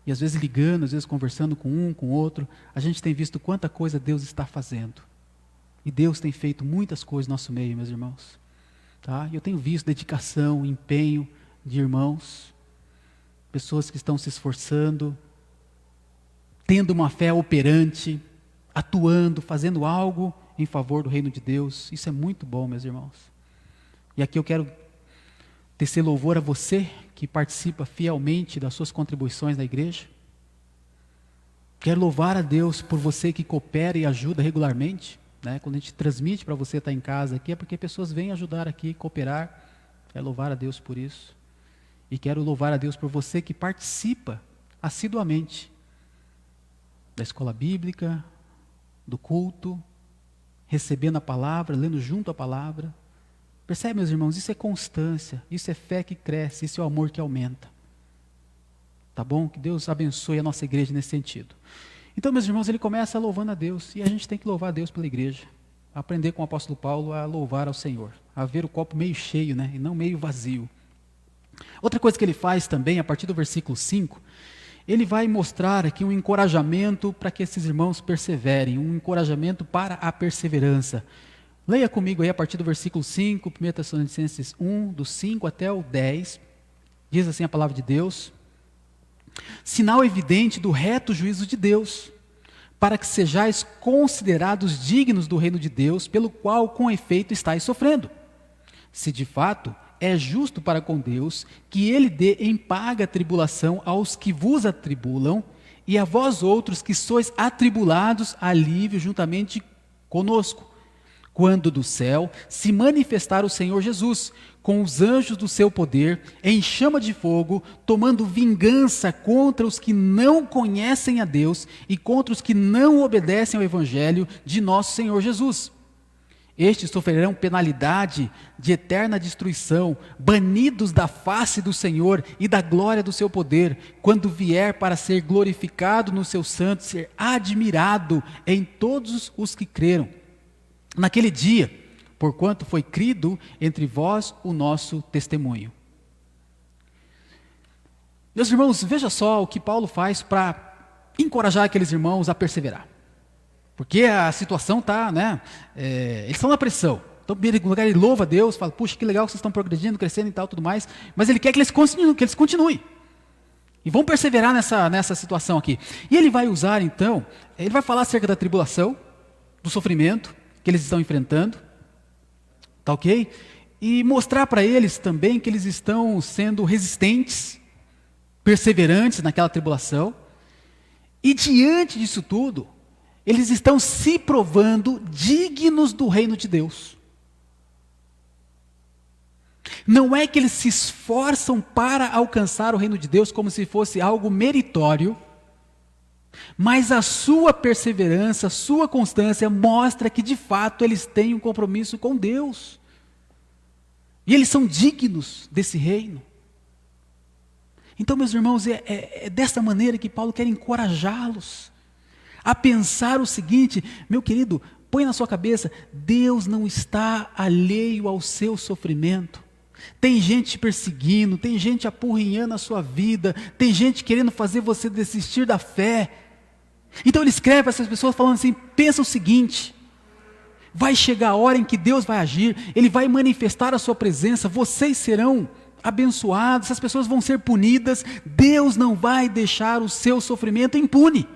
E às vezes ligando, às vezes conversando com um, com outro, a gente tem visto quanta coisa Deus está fazendo. E Deus tem feito muitas coisas no nosso meio, meus irmãos. Tá? Eu tenho visto dedicação, empenho de irmãos, pessoas que estão se esforçando, tendo uma fé operante, atuando, fazendo algo em favor do reino de Deus. Isso é muito bom, meus irmãos. E aqui eu quero tecer louvor a você que participa fielmente das suas contribuições na igreja. Quero louvar a Deus por você que coopera e ajuda regularmente. Né? Quando a gente transmite para você estar em casa aqui, é porque pessoas vêm ajudar aqui, cooperar. Quero louvar a Deus por isso. E quero louvar a Deus por você que participa assiduamente da escola bíblica, do culto, recebendo a palavra, lendo junto a palavra. Percebe, meus irmãos? Isso é constância, isso é fé que cresce, isso é o amor que aumenta. Tá bom? Que Deus abençoe a nossa igreja nesse sentido. Então, meus irmãos, ele começa louvando a Deus, e a gente tem que louvar a Deus pela igreja. Aprender com o apóstolo Paulo a louvar ao Senhor, a ver o copo meio cheio, né, e não meio vazio. Outra coisa que ele faz também, a partir do versículo 5, ele vai mostrar aqui um encorajamento para que esses irmãos perseverem, um encorajamento para a perseverança. Leia comigo aí a partir do versículo 5, 1 Tessalonicenses 1, do 5 até o 10, diz assim a palavra de Deus: sinal evidente do reto juízo de Deus, para que sejais considerados dignos do reino de Deus, pelo qual com efeito estáis sofrendo. Se de fato é justo para com Deus que ele dê em paga a tribulação aos que vos atribulam, e a vós outros que sois atribulados, alívio juntamente conosco, quando do céu se manifestar o Senhor Jesus, com os anjos do seu poder, em chama de fogo, tomando vingança contra os que não conhecem a Deus e contra os que não obedecem ao Evangelho de nosso Senhor Jesus. Estes sofrerão penalidade de eterna destruição, banidos da face do Senhor e da glória do seu poder, quando vier para ser glorificado nos seus santos, ser admirado em todos os que creram. Naquele dia, porquanto foi crido entre vós o nosso testemunho. Meus irmãos, veja só o que Paulo faz para encorajar aqueles irmãos a perseverar. Porque a situação está, né? Eles estão na pressão. Então, em primeiro lugar, ele louva a Deus, fala, puxa, que legal que vocês estão progredindo, crescendo e tal, tudo mais. Mas ele quer que eles continuem. E vão perseverar nessa situação aqui. E ele vai usar, então, ele vai falar acerca da tribulação, do sofrimento que eles estão enfrentando. Tá ok? E mostrar para eles também que eles estão sendo resistentes, perseverantes naquela tribulação. E diante disso tudo, eles estão se provando dignos do reino de Deus. Não é que eles se esforçam para alcançar o reino de Deus como se fosse algo meritório, mas a sua perseverança, a sua constância mostra que de fato eles têm um compromisso com Deus. E eles são dignos desse reino. Então, meus irmãos, é dessa maneira que Paulo quer encorajá-los a pensar o seguinte: meu querido, põe na sua cabeça, Deus não está alheio ao seu sofrimento. Tem gente te perseguindo, tem gente apurrinhando a sua vida, tem gente querendo fazer você desistir da fé. Então ele escreve para essas pessoas falando assim: pensa o seguinte, vai chegar a hora em que Deus vai agir, Ele vai manifestar a sua presença, vocês serão abençoados, essas pessoas vão ser punidas, Deus não vai deixar o seu sofrimento impune.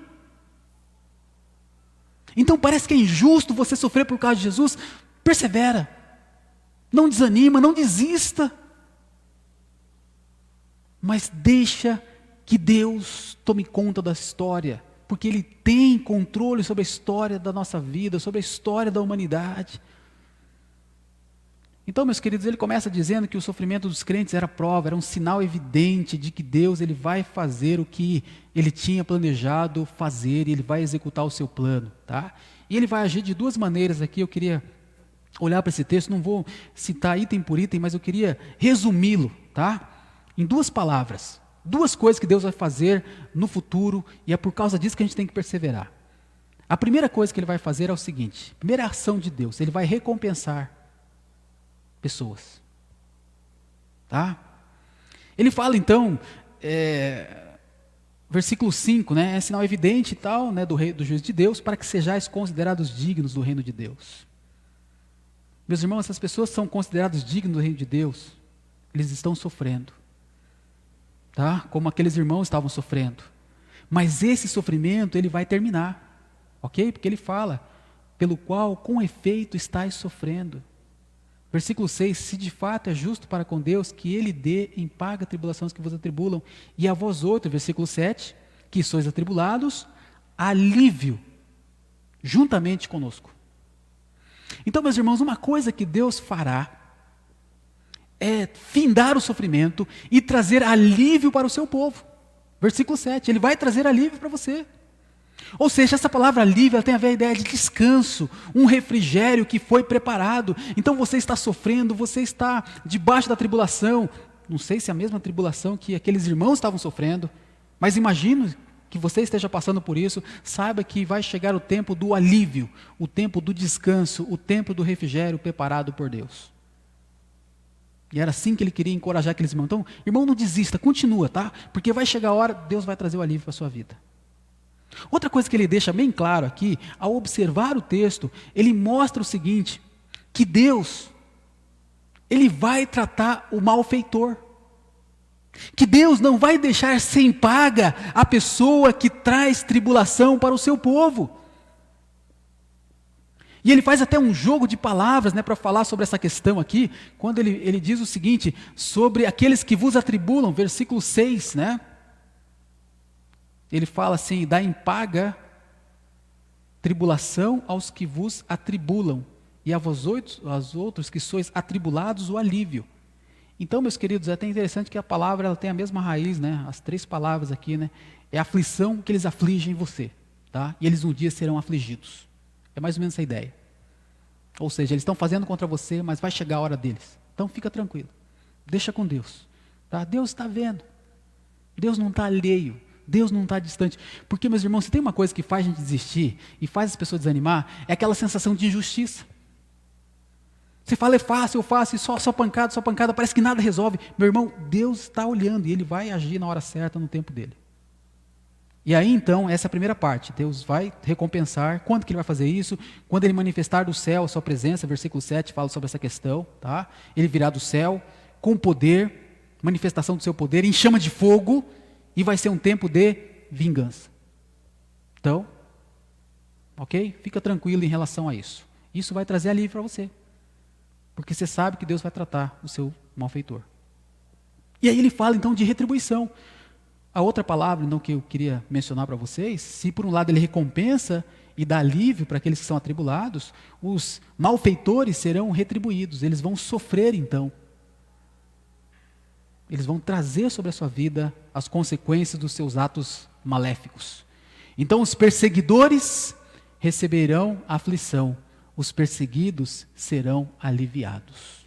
Então parece que é injusto você sofrer por causa de Jesus, persevera, não desanima, não desista, mas deixa que Deus tome conta da história, porque Ele tem controle sobre a história da nossa vida, sobre a história da humanidade. Então, meus queridos, ele começa dizendo que o sofrimento dos crentes era prova, era um sinal evidente de que Deus ele vai fazer o que Ele tinha planejado fazer, e Ele vai executar o seu plano. Tá? E Ele vai agir de duas maneiras aqui. Eu queria olhar para esse texto, não vou citar item por item, mas eu queria resumi-lo, tá? Em duas palavras. Duas coisas que Deus vai fazer no futuro, e é por causa disso que a gente tem que perseverar. A primeira coisa que Ele vai fazer é o seguinte: a primeira ação de Deus, Ele vai recompensar pessoas. Tá? Ele fala então, versículo 5, né, é sinal evidente e tal, né, do juízo de Deus, para que sejais considerados dignos do reino de Deus. Meus irmãos, essas pessoas são consideradas dignas do reino de Deus, eles estão sofrendo. Tá? Como aqueles irmãos estavam sofrendo. Mas esse sofrimento, ele vai terminar. Ok? Porque ele fala, pelo qual com efeito estáis sofrendo. Versículo 6, se de fato é justo para com Deus que Ele dê em paga tribulações que vos atribulam, e a vós outros, versículo 7, que sois atribulados, alívio, juntamente conosco. Então, meus irmãos, uma coisa que Deus fará é findar o sofrimento e trazer alívio para o seu povo. Versículo 7, Ele vai trazer alívio para você. Ou seja, essa palavra alívio, ela tem a ver a ideia de descanso, um refrigério que foi preparado. Então você está sofrendo, você está debaixo da tribulação. Não sei se é a mesma tribulação que aqueles irmãos estavam sofrendo, mas imagino que você esteja passando por isso. Saiba que vai chegar o tempo do alívio, o tempo do descanso, o tempo do refrigério preparado por Deus. E era assim que ele queria encorajar aqueles irmãos. Então, irmão, não desista, continua, tá? Porque vai chegar a hora, Deus vai trazer o alívio para a sua vida. Outra coisa que ele deixa bem claro aqui, ao observar o texto, ele mostra o seguinte, que Deus, ele vai tratar o malfeitor. Que Deus não vai deixar sem paga a pessoa que traz tribulação para o seu povo. E ele faz até um jogo de palavras, né, para falar sobre essa questão aqui, quando ele diz o seguinte, sobre aqueles que vos atribulam, versículo 6, né? Ele fala assim, dá em paga tribulação aos que vos atribulam, e a vós outros que sois atribulados, o alívio. Então, meus queridos, é até interessante que a palavra ela tem a mesma raiz, né? As três palavras aqui, né? É a aflição que eles afligem você, tá? E eles um dia serão afligidos. É mais ou menos essa ideia. Ou seja, eles estão fazendo contra você, mas vai chegar a hora deles. Então, fica tranquilo. Deixa com Deus, tá? Deus está vendo. Deus não está alheio. Deus não está distante. Porque, meus irmãos, se tem uma coisa que faz a gente desistir e faz as pessoas desanimar, é aquela sensação de injustiça. Você fala, é fácil, eu faço, e só pancada, parece que nada resolve. Meu irmão, Deus está olhando e Ele vai agir na hora certa, no tempo dEle. E aí, então, essa é a primeira parte. Deus vai recompensar. Quando que Ele vai fazer isso? Quando Ele manifestar do céu a sua presença, versículo 7 fala sobre essa questão, tá? Ele virá do céu com poder, manifestação do seu poder, em chama de fogo, e vai ser um tempo de vingança. Então, ok? Fica tranquilo em relação a isso. Isso vai trazer alívio para você. Porque você sabe que Deus vai tratar o seu malfeitor. E aí ele fala então de retribuição. A outra palavra então, que eu queria mencionar para vocês, se por um lado ele recompensa e dá alívio para aqueles que são atribulados, os malfeitores serão retribuídos, eles vão sofrer então. Eles vão trazer sobre a sua vida as consequências dos seus atos maléficos. Então os perseguidores receberão aflição, os perseguidos serão aliviados.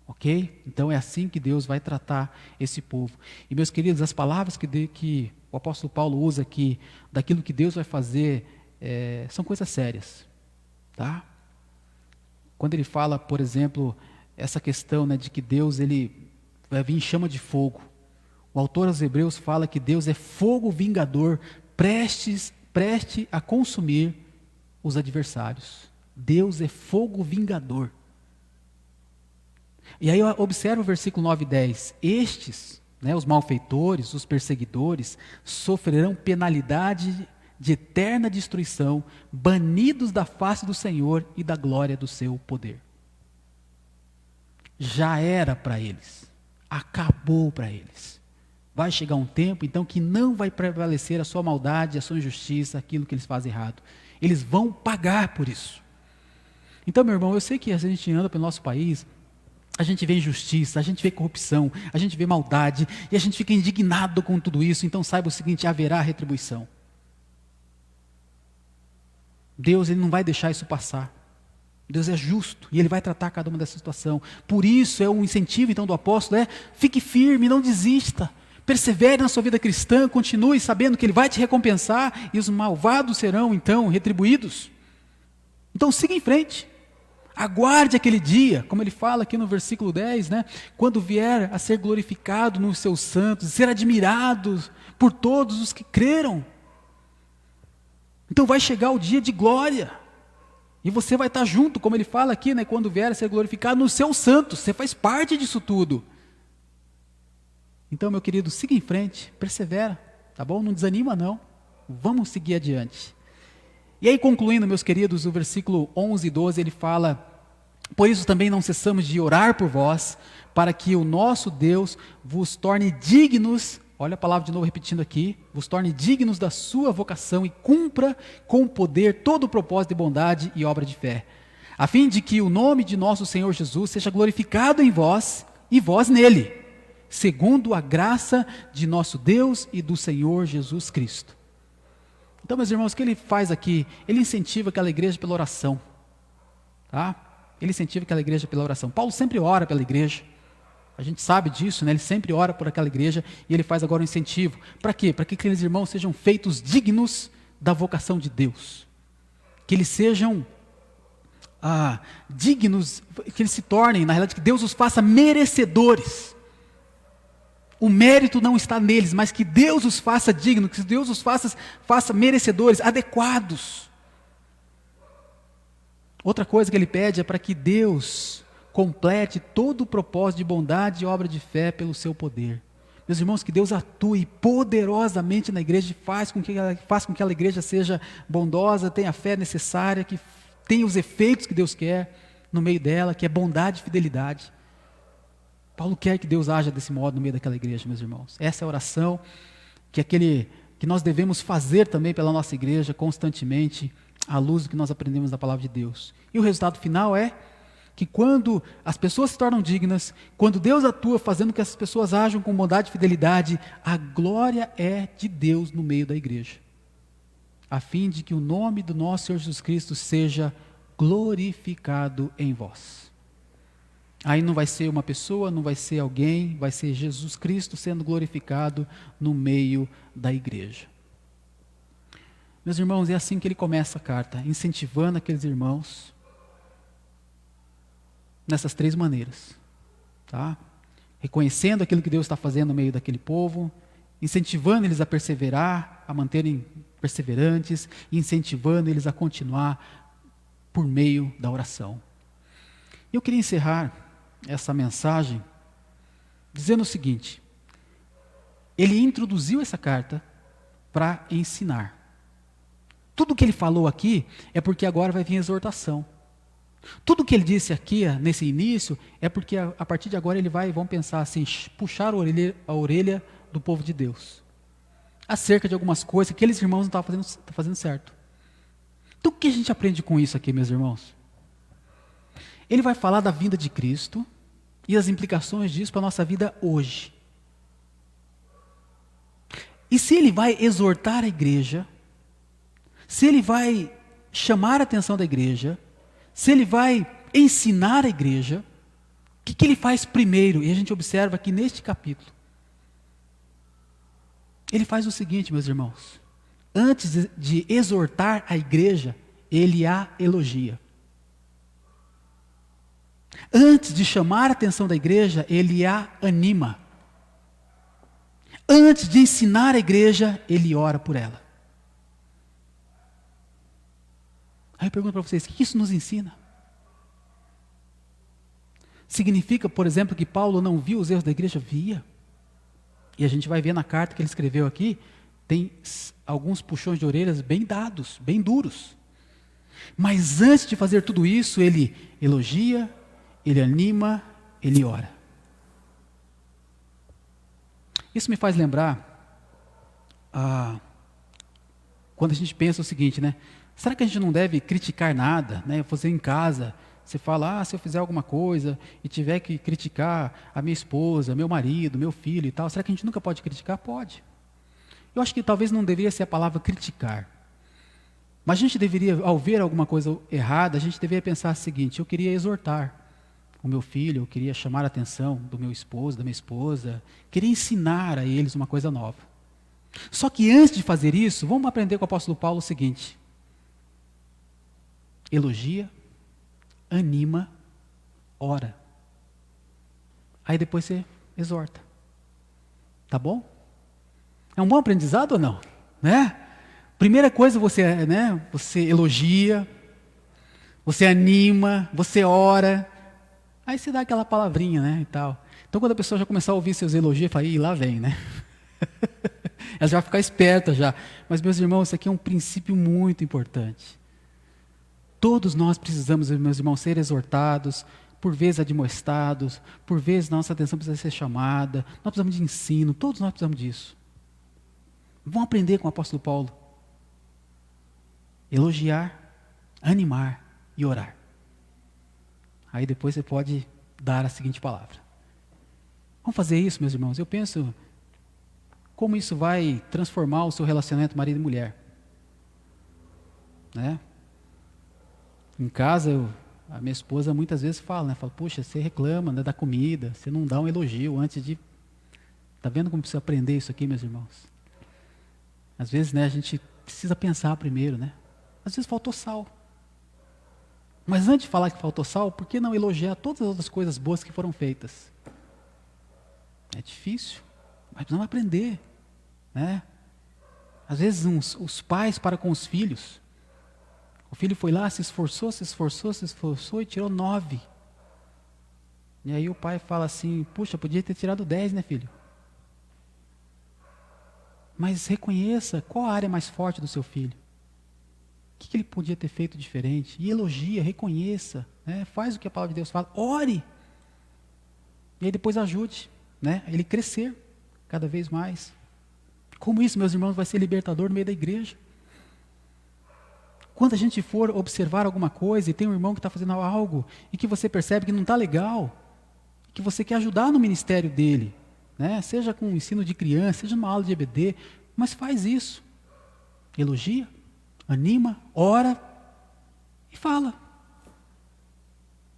Ok? Então é assim que Deus vai tratar esse povo. E meus queridos, as palavras que o apóstolo Paulo usa aqui, daquilo que Deus vai fazer, são coisas sérias. Tá? Quando ele fala, por exemplo, essa questão, né, de que Deus ele vai vir em chama de fogo. O autor aos Hebreus fala que Deus é fogo vingador, preste a consumir os adversários. Deus é fogo vingador. E aí observa o versículo 9 e 10. Estes, né, os malfeitores, os perseguidores, sofrerão penalidade de eterna destruição, banidos da face do Senhor e da glória do seu poder. Já era para eles. Acabou para eles. Vai chegar um tempo, então, que não vai prevalecer a sua maldade, a sua injustiça, aquilo que eles fazem errado. Eles vão pagar por isso. Então, meu irmão, eu sei que a gente anda pelo nosso país, a gente vê injustiça, a gente vê corrupção, a gente vê maldade, e a gente fica indignado com tudo isso. Então, saiba o seguinte, haverá retribuição. Deus ele não vai deixar isso passar. Deus é justo e Ele vai tratar cada uma dessa situação. Por isso é um incentivo então do apóstolo, fique firme, não desista. Persevere na sua vida cristã, continue sabendo que Ele vai te recompensar e os malvados serão então retribuídos. Então siga em frente. Aguarde aquele dia, como ele fala aqui no versículo 10, né? Quando vier a ser glorificado nos seus santos, ser admirado por todos os que creram. Então vai chegar o dia de glória. E você vai estar junto, como ele fala aqui, né, quando vier a ser glorificado nos seus santos. Você faz parte disso tudo. Então, meu querido, siga em frente, persevera, tá bom? Não desanima não. Vamos seguir adiante. E aí, concluindo, meus queridos, o versículo 11 e 12, ele fala: por isso também não cessamos de orar por vós, para que o nosso Deus vos torne dignos, olha a palavra de novo repetindo aqui, vos torne dignos da sua vocação e cumpra com poder todo o propósito de bondade e obra de fé, a fim de que o nome de nosso Senhor Jesus seja glorificado em vós e vós nele, segundo a graça de nosso Deus e do Senhor Jesus Cristo. Então, meus irmãos, o que ele faz aqui? Ele incentiva aquela igreja pela oração. Tá? Ele incentiva aquela igreja pela oração. Paulo sempre ora pela igreja. A gente sabe disso, né? Ele sempre ora por aquela igreja e ele faz agora um incentivo. Para quê? Para que aqueles irmãos sejam feitos dignos da vocação de Deus. Que eles sejam dignos, que eles se tornem, na realidade, que Deus os faça merecedores. O mérito não está neles, mas que Deus os faça dignos, que Deus os faça merecedores, adequados. Outra coisa que ele pede é para que Deus complete todo o propósito de bondade e obra de fé pelo seu poder. Meus irmãos, que Deus atue poderosamente na igreja e faça com que aquela igreja seja bondosa, tenha a fé necessária, que tenha os efeitos que Deus quer no meio dela, que é bondade e fidelidade. Paulo quer que Deus haja desse modo no meio daquela igreja, meus irmãos. Essa é a oração que nós devemos fazer também pela nossa igreja constantemente, à luz do que nós aprendemos da palavra de Deus. E o resultado final é que quando as pessoas se tornam dignas, quando Deus atua fazendo que essas pessoas ajam com bondade e fidelidade, a glória é de Deus no meio da igreja, a fim de que o nome do nosso Senhor Jesus Cristo seja glorificado em vós. Aí não vai ser uma pessoa, não vai ser alguém, vai ser Jesus Cristo sendo glorificado no meio da igreja. Meus irmãos, é assim que ele começa a carta, incentivando aqueles irmãos nessas três maneiras, tá? Reconhecendo aquilo que Deus está fazendo no meio daquele povo, incentivando eles a perseverar, a manterem perseverantes, e incentivando eles a continuar por meio da oração. Eu queria encerrar essa mensagem dizendo o seguinte: ele introduziu essa carta para ensinar. Tudo o que ele falou aqui é porque agora vai vir a exortação. Tudo o que ele disse aqui, nesse início, é porque a partir de agora ele vai, vamos pensar assim, puxar a orelha do povo de Deus, acerca de algumas coisas que aqueles irmãos não estavam fazendo certo. Então o que a gente aprende com isso aqui, meus irmãos? Ele vai falar da vinda de Cristo e as implicações disso para a nossa vida hoje. E se ele vai exortar a igreja, se ele vai chamar a atenção da igreja, se ele vai ensinar a igreja, o que ele faz primeiro? E a gente observa aqui neste capítulo. Ele faz o seguinte, meus irmãos. Antes de exortar a igreja, ele a elogia. Antes de chamar a atenção da igreja, ele a anima. Antes de ensinar a igreja, ele ora por ela. Aí eu pergunto para vocês, o que isso nos ensina? Significa, por exemplo, que Paulo não viu os erros da igreja? Via. E a gente vai ver na carta que ele escreveu aqui, tem alguns puxões de orelhas bem dados, bem duros. Mas antes de fazer tudo isso, ele elogia, ele anima, ele ora. Isso me faz lembrar, quando a gente pensa o seguinte, né? Será que a gente não deve criticar nada, né? Você em casa, você fala, se eu fizer alguma coisa e tiver que criticar a minha esposa, meu marido, meu filho e tal, será que a gente nunca pode criticar? Pode. Eu acho que talvez não deveria ser a palavra criticar. Mas a gente deveria, ao ver alguma coisa errada, a gente deveria pensar o seguinte: eu queria exortar o meu filho, eu queria chamar a atenção do meu esposo, da minha esposa, queria ensinar a eles uma coisa nova. Só que antes de fazer isso, vamos aprender com o apóstolo Paulo o seguinte: elogia, anima, ora. Aí depois você exorta. Tá bom? É um bom aprendizado ou não? Né? Primeira coisa, você elogia, você anima, você ora. Aí você dá aquela palavrinha, né, e tal. Então quando a pessoa já começar a ouvir seus elogios, fala, lá vem, né? Ela já vai ficar esperta já. Mas, meus irmãos, isso aqui é um princípio muito importante. Todos nós precisamos, meus irmãos, ser exortados, por vezes admoestados, por vezes nossa atenção precisa ser chamada, nós precisamos de ensino, todos nós precisamos disso. Vamos aprender com o apóstolo Paulo. Elogiar, animar e orar. Aí depois você pode dar a seguinte palavra. Vamos fazer isso, meus irmãos? Eu penso como isso vai transformar o seu relacionamento marido e mulher. né? Em casa, a minha esposa muitas vezes fala, né? Fala, puxa, você reclama, né, da comida, você não dá um elogio antes de... Tá vendo como precisa aprender isso aqui, meus irmãos? Às vezes, né, a gente precisa pensar primeiro, né? Às vezes faltou sal. Mas antes de falar que faltou sal, por que não elogiar todas as outras coisas boas que foram feitas? É difícil, mas precisamos aprender, né? Às vezes os pais para com os filhos. O filho foi lá, se esforçou e tirou 9. E aí o pai fala assim, puxa, podia ter tirado 10, né, filho? Mas reconheça qual a área mais forte do seu filho. O que ele podia ter feito diferente? E elogia, reconheça, né? Faz o que a palavra de Deus fala, ore. E aí depois ajude, né? Ele crescer cada vez mais. Como isso, meus irmãos, vai ser libertador no meio da igreja. Quando a gente for observar alguma coisa e tem um irmão que está fazendo algo e que você percebe que não está legal, que você quer ajudar no ministério dele, né? Seja com o ensino de criança, seja numa aula de EBD, mas faz isso. Elogia, anima, ora e fala.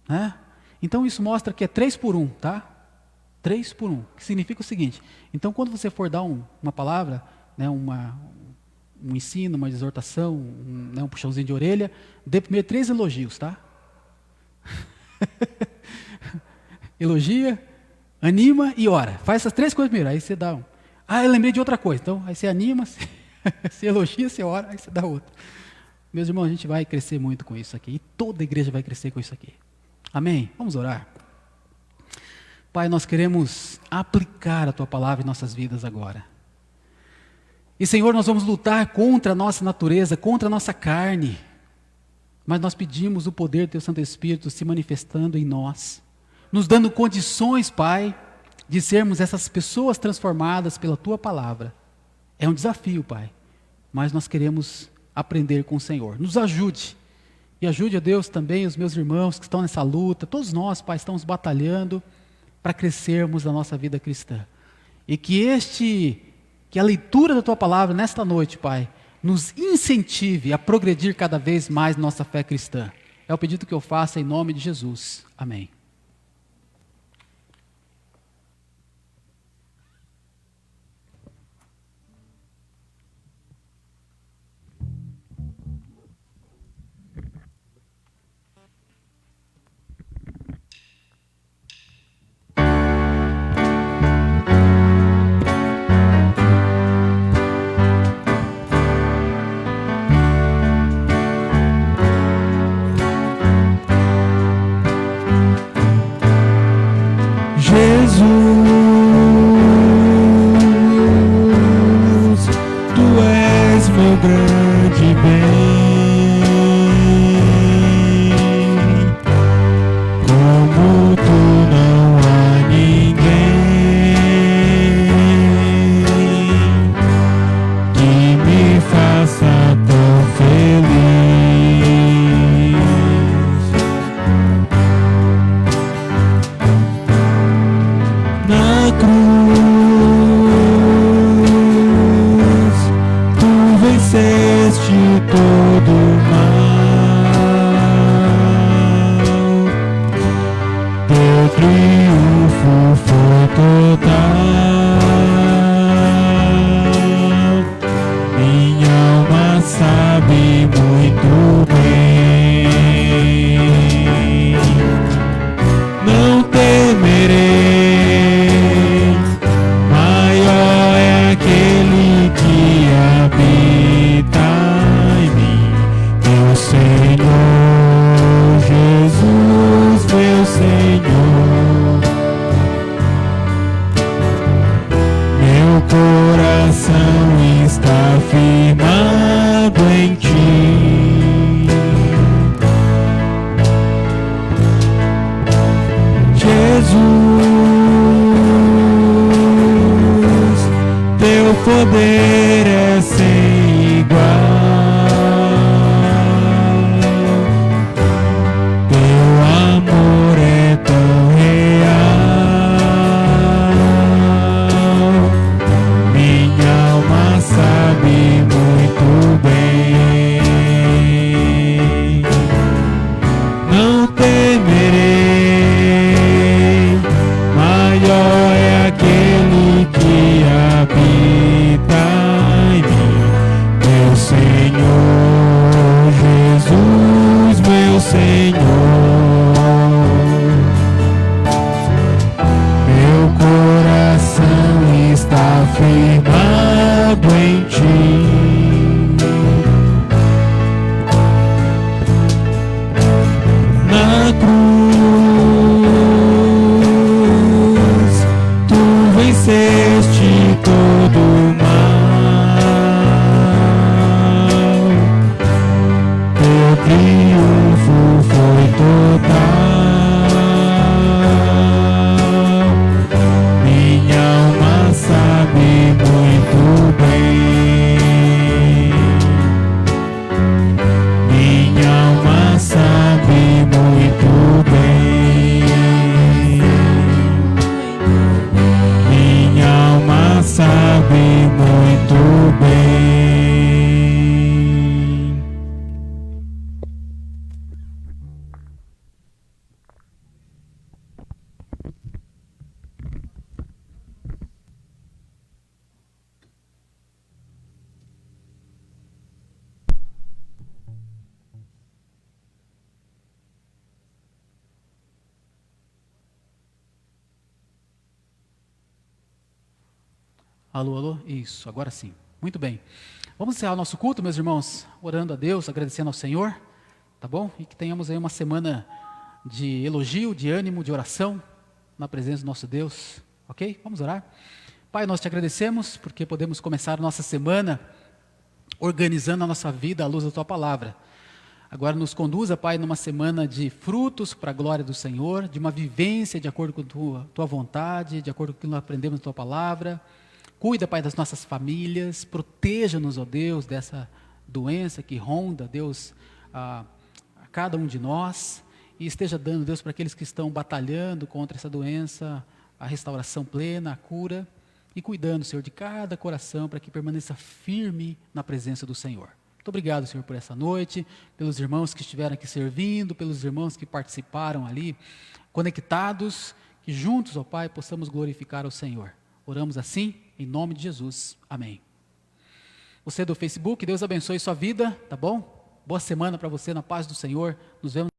Né? Então isso mostra que é 3 por 1, tá? 3 por 1, que significa o seguinte, então quando você for dar uma palavra, né, um ensino, uma exortação, um puxãozinho de orelha, dê primeiro 3 elogios, tá? Elogia, anima e ora. Faz essas 3 coisas primeiro, aí você dá eu lembrei de outra coisa. Então, aí você anima, você elogia, você ora, aí você dá outra. Meus irmãos, a gente vai crescer muito com isso aqui. E toda a igreja vai crescer com isso aqui. Amém? Vamos orar. Pai, nós queremos aplicar a Tua palavra em nossas vidas agora. E Senhor, nós vamos lutar contra a nossa natureza, contra a nossa carne. Mas nós pedimos o poder do Teu Santo Espírito se manifestando em nós. Nos dando condições, Pai, de sermos essas pessoas transformadas pela Tua palavra. É um desafio, Pai, mas nós queremos aprender com o Senhor. Nos ajude, e ajude, a Deus, também os meus irmãos que estão nessa luta, todos nós, Pai, estamos batalhando para crescermos na nossa vida cristã. E que a leitura da Tua palavra nesta noite, Pai, nos incentive a progredir cada vez mais nossa fé cristã. É o pedido que eu faço em nome de Jesus. Amém. Jesus, Tu és meu grande bem, como Tu não há ninguém que me faça tão feliz. Na cruz, Tu venceste todo o mal. Teu triunfo foi total. Minha alma sabe muito bem. Não temerei, maior é aquele que habita em mim, meu Senhor Jesus, meu Senhor. Meu coração está firmado em Ti. Jesus, Teu poder é sem igual. Teu amor é tão real. Minha alma sabe muito bem. firmado em ti. Na cruz, tu venceste todo o mal. Teu triunfo foi total. Minha alma sabe muito bem. Minha alma sabe muito bem. Minha alma sabe muito bem. Alô, alô? Isso, agora sim. Muito bem. Vamos encerrar o nosso culto, meus irmãos, orando a Deus, agradecendo ao Senhor, tá bom? E que tenhamos aí uma semana de elogio, de ânimo, de oração, na presença do nosso Deus, ok? Vamos orar. Pai, nós te agradecemos porque podemos começar a nossa semana organizando a nossa vida à luz da Tua Palavra. Agora nos conduza, Pai, numa semana de frutos para a glória do Senhor, de uma vivência de acordo com Tua vontade, de acordo com o que nós aprendemos na Tua Palavra. Cuida, Pai, das nossas famílias, proteja-nos, ó Deus, dessa doença que ronda, Deus, a cada um de nós, e esteja dando, Deus, para aqueles que estão batalhando contra essa doença, a restauração plena, a cura, e cuidando, Senhor, de cada coração, para que permaneça firme na presença do Senhor. Muito obrigado, Senhor, por essa noite, pelos irmãos que estiveram aqui servindo, pelos irmãos que participaram ali, conectados, que juntos, ó Pai, possamos glorificar ao Senhor. Oramos assim, em nome de Jesus. Amém. Você do Facebook, Deus abençoe sua vida, tá bom? Boa semana para você, na paz do Senhor. Nos vemos.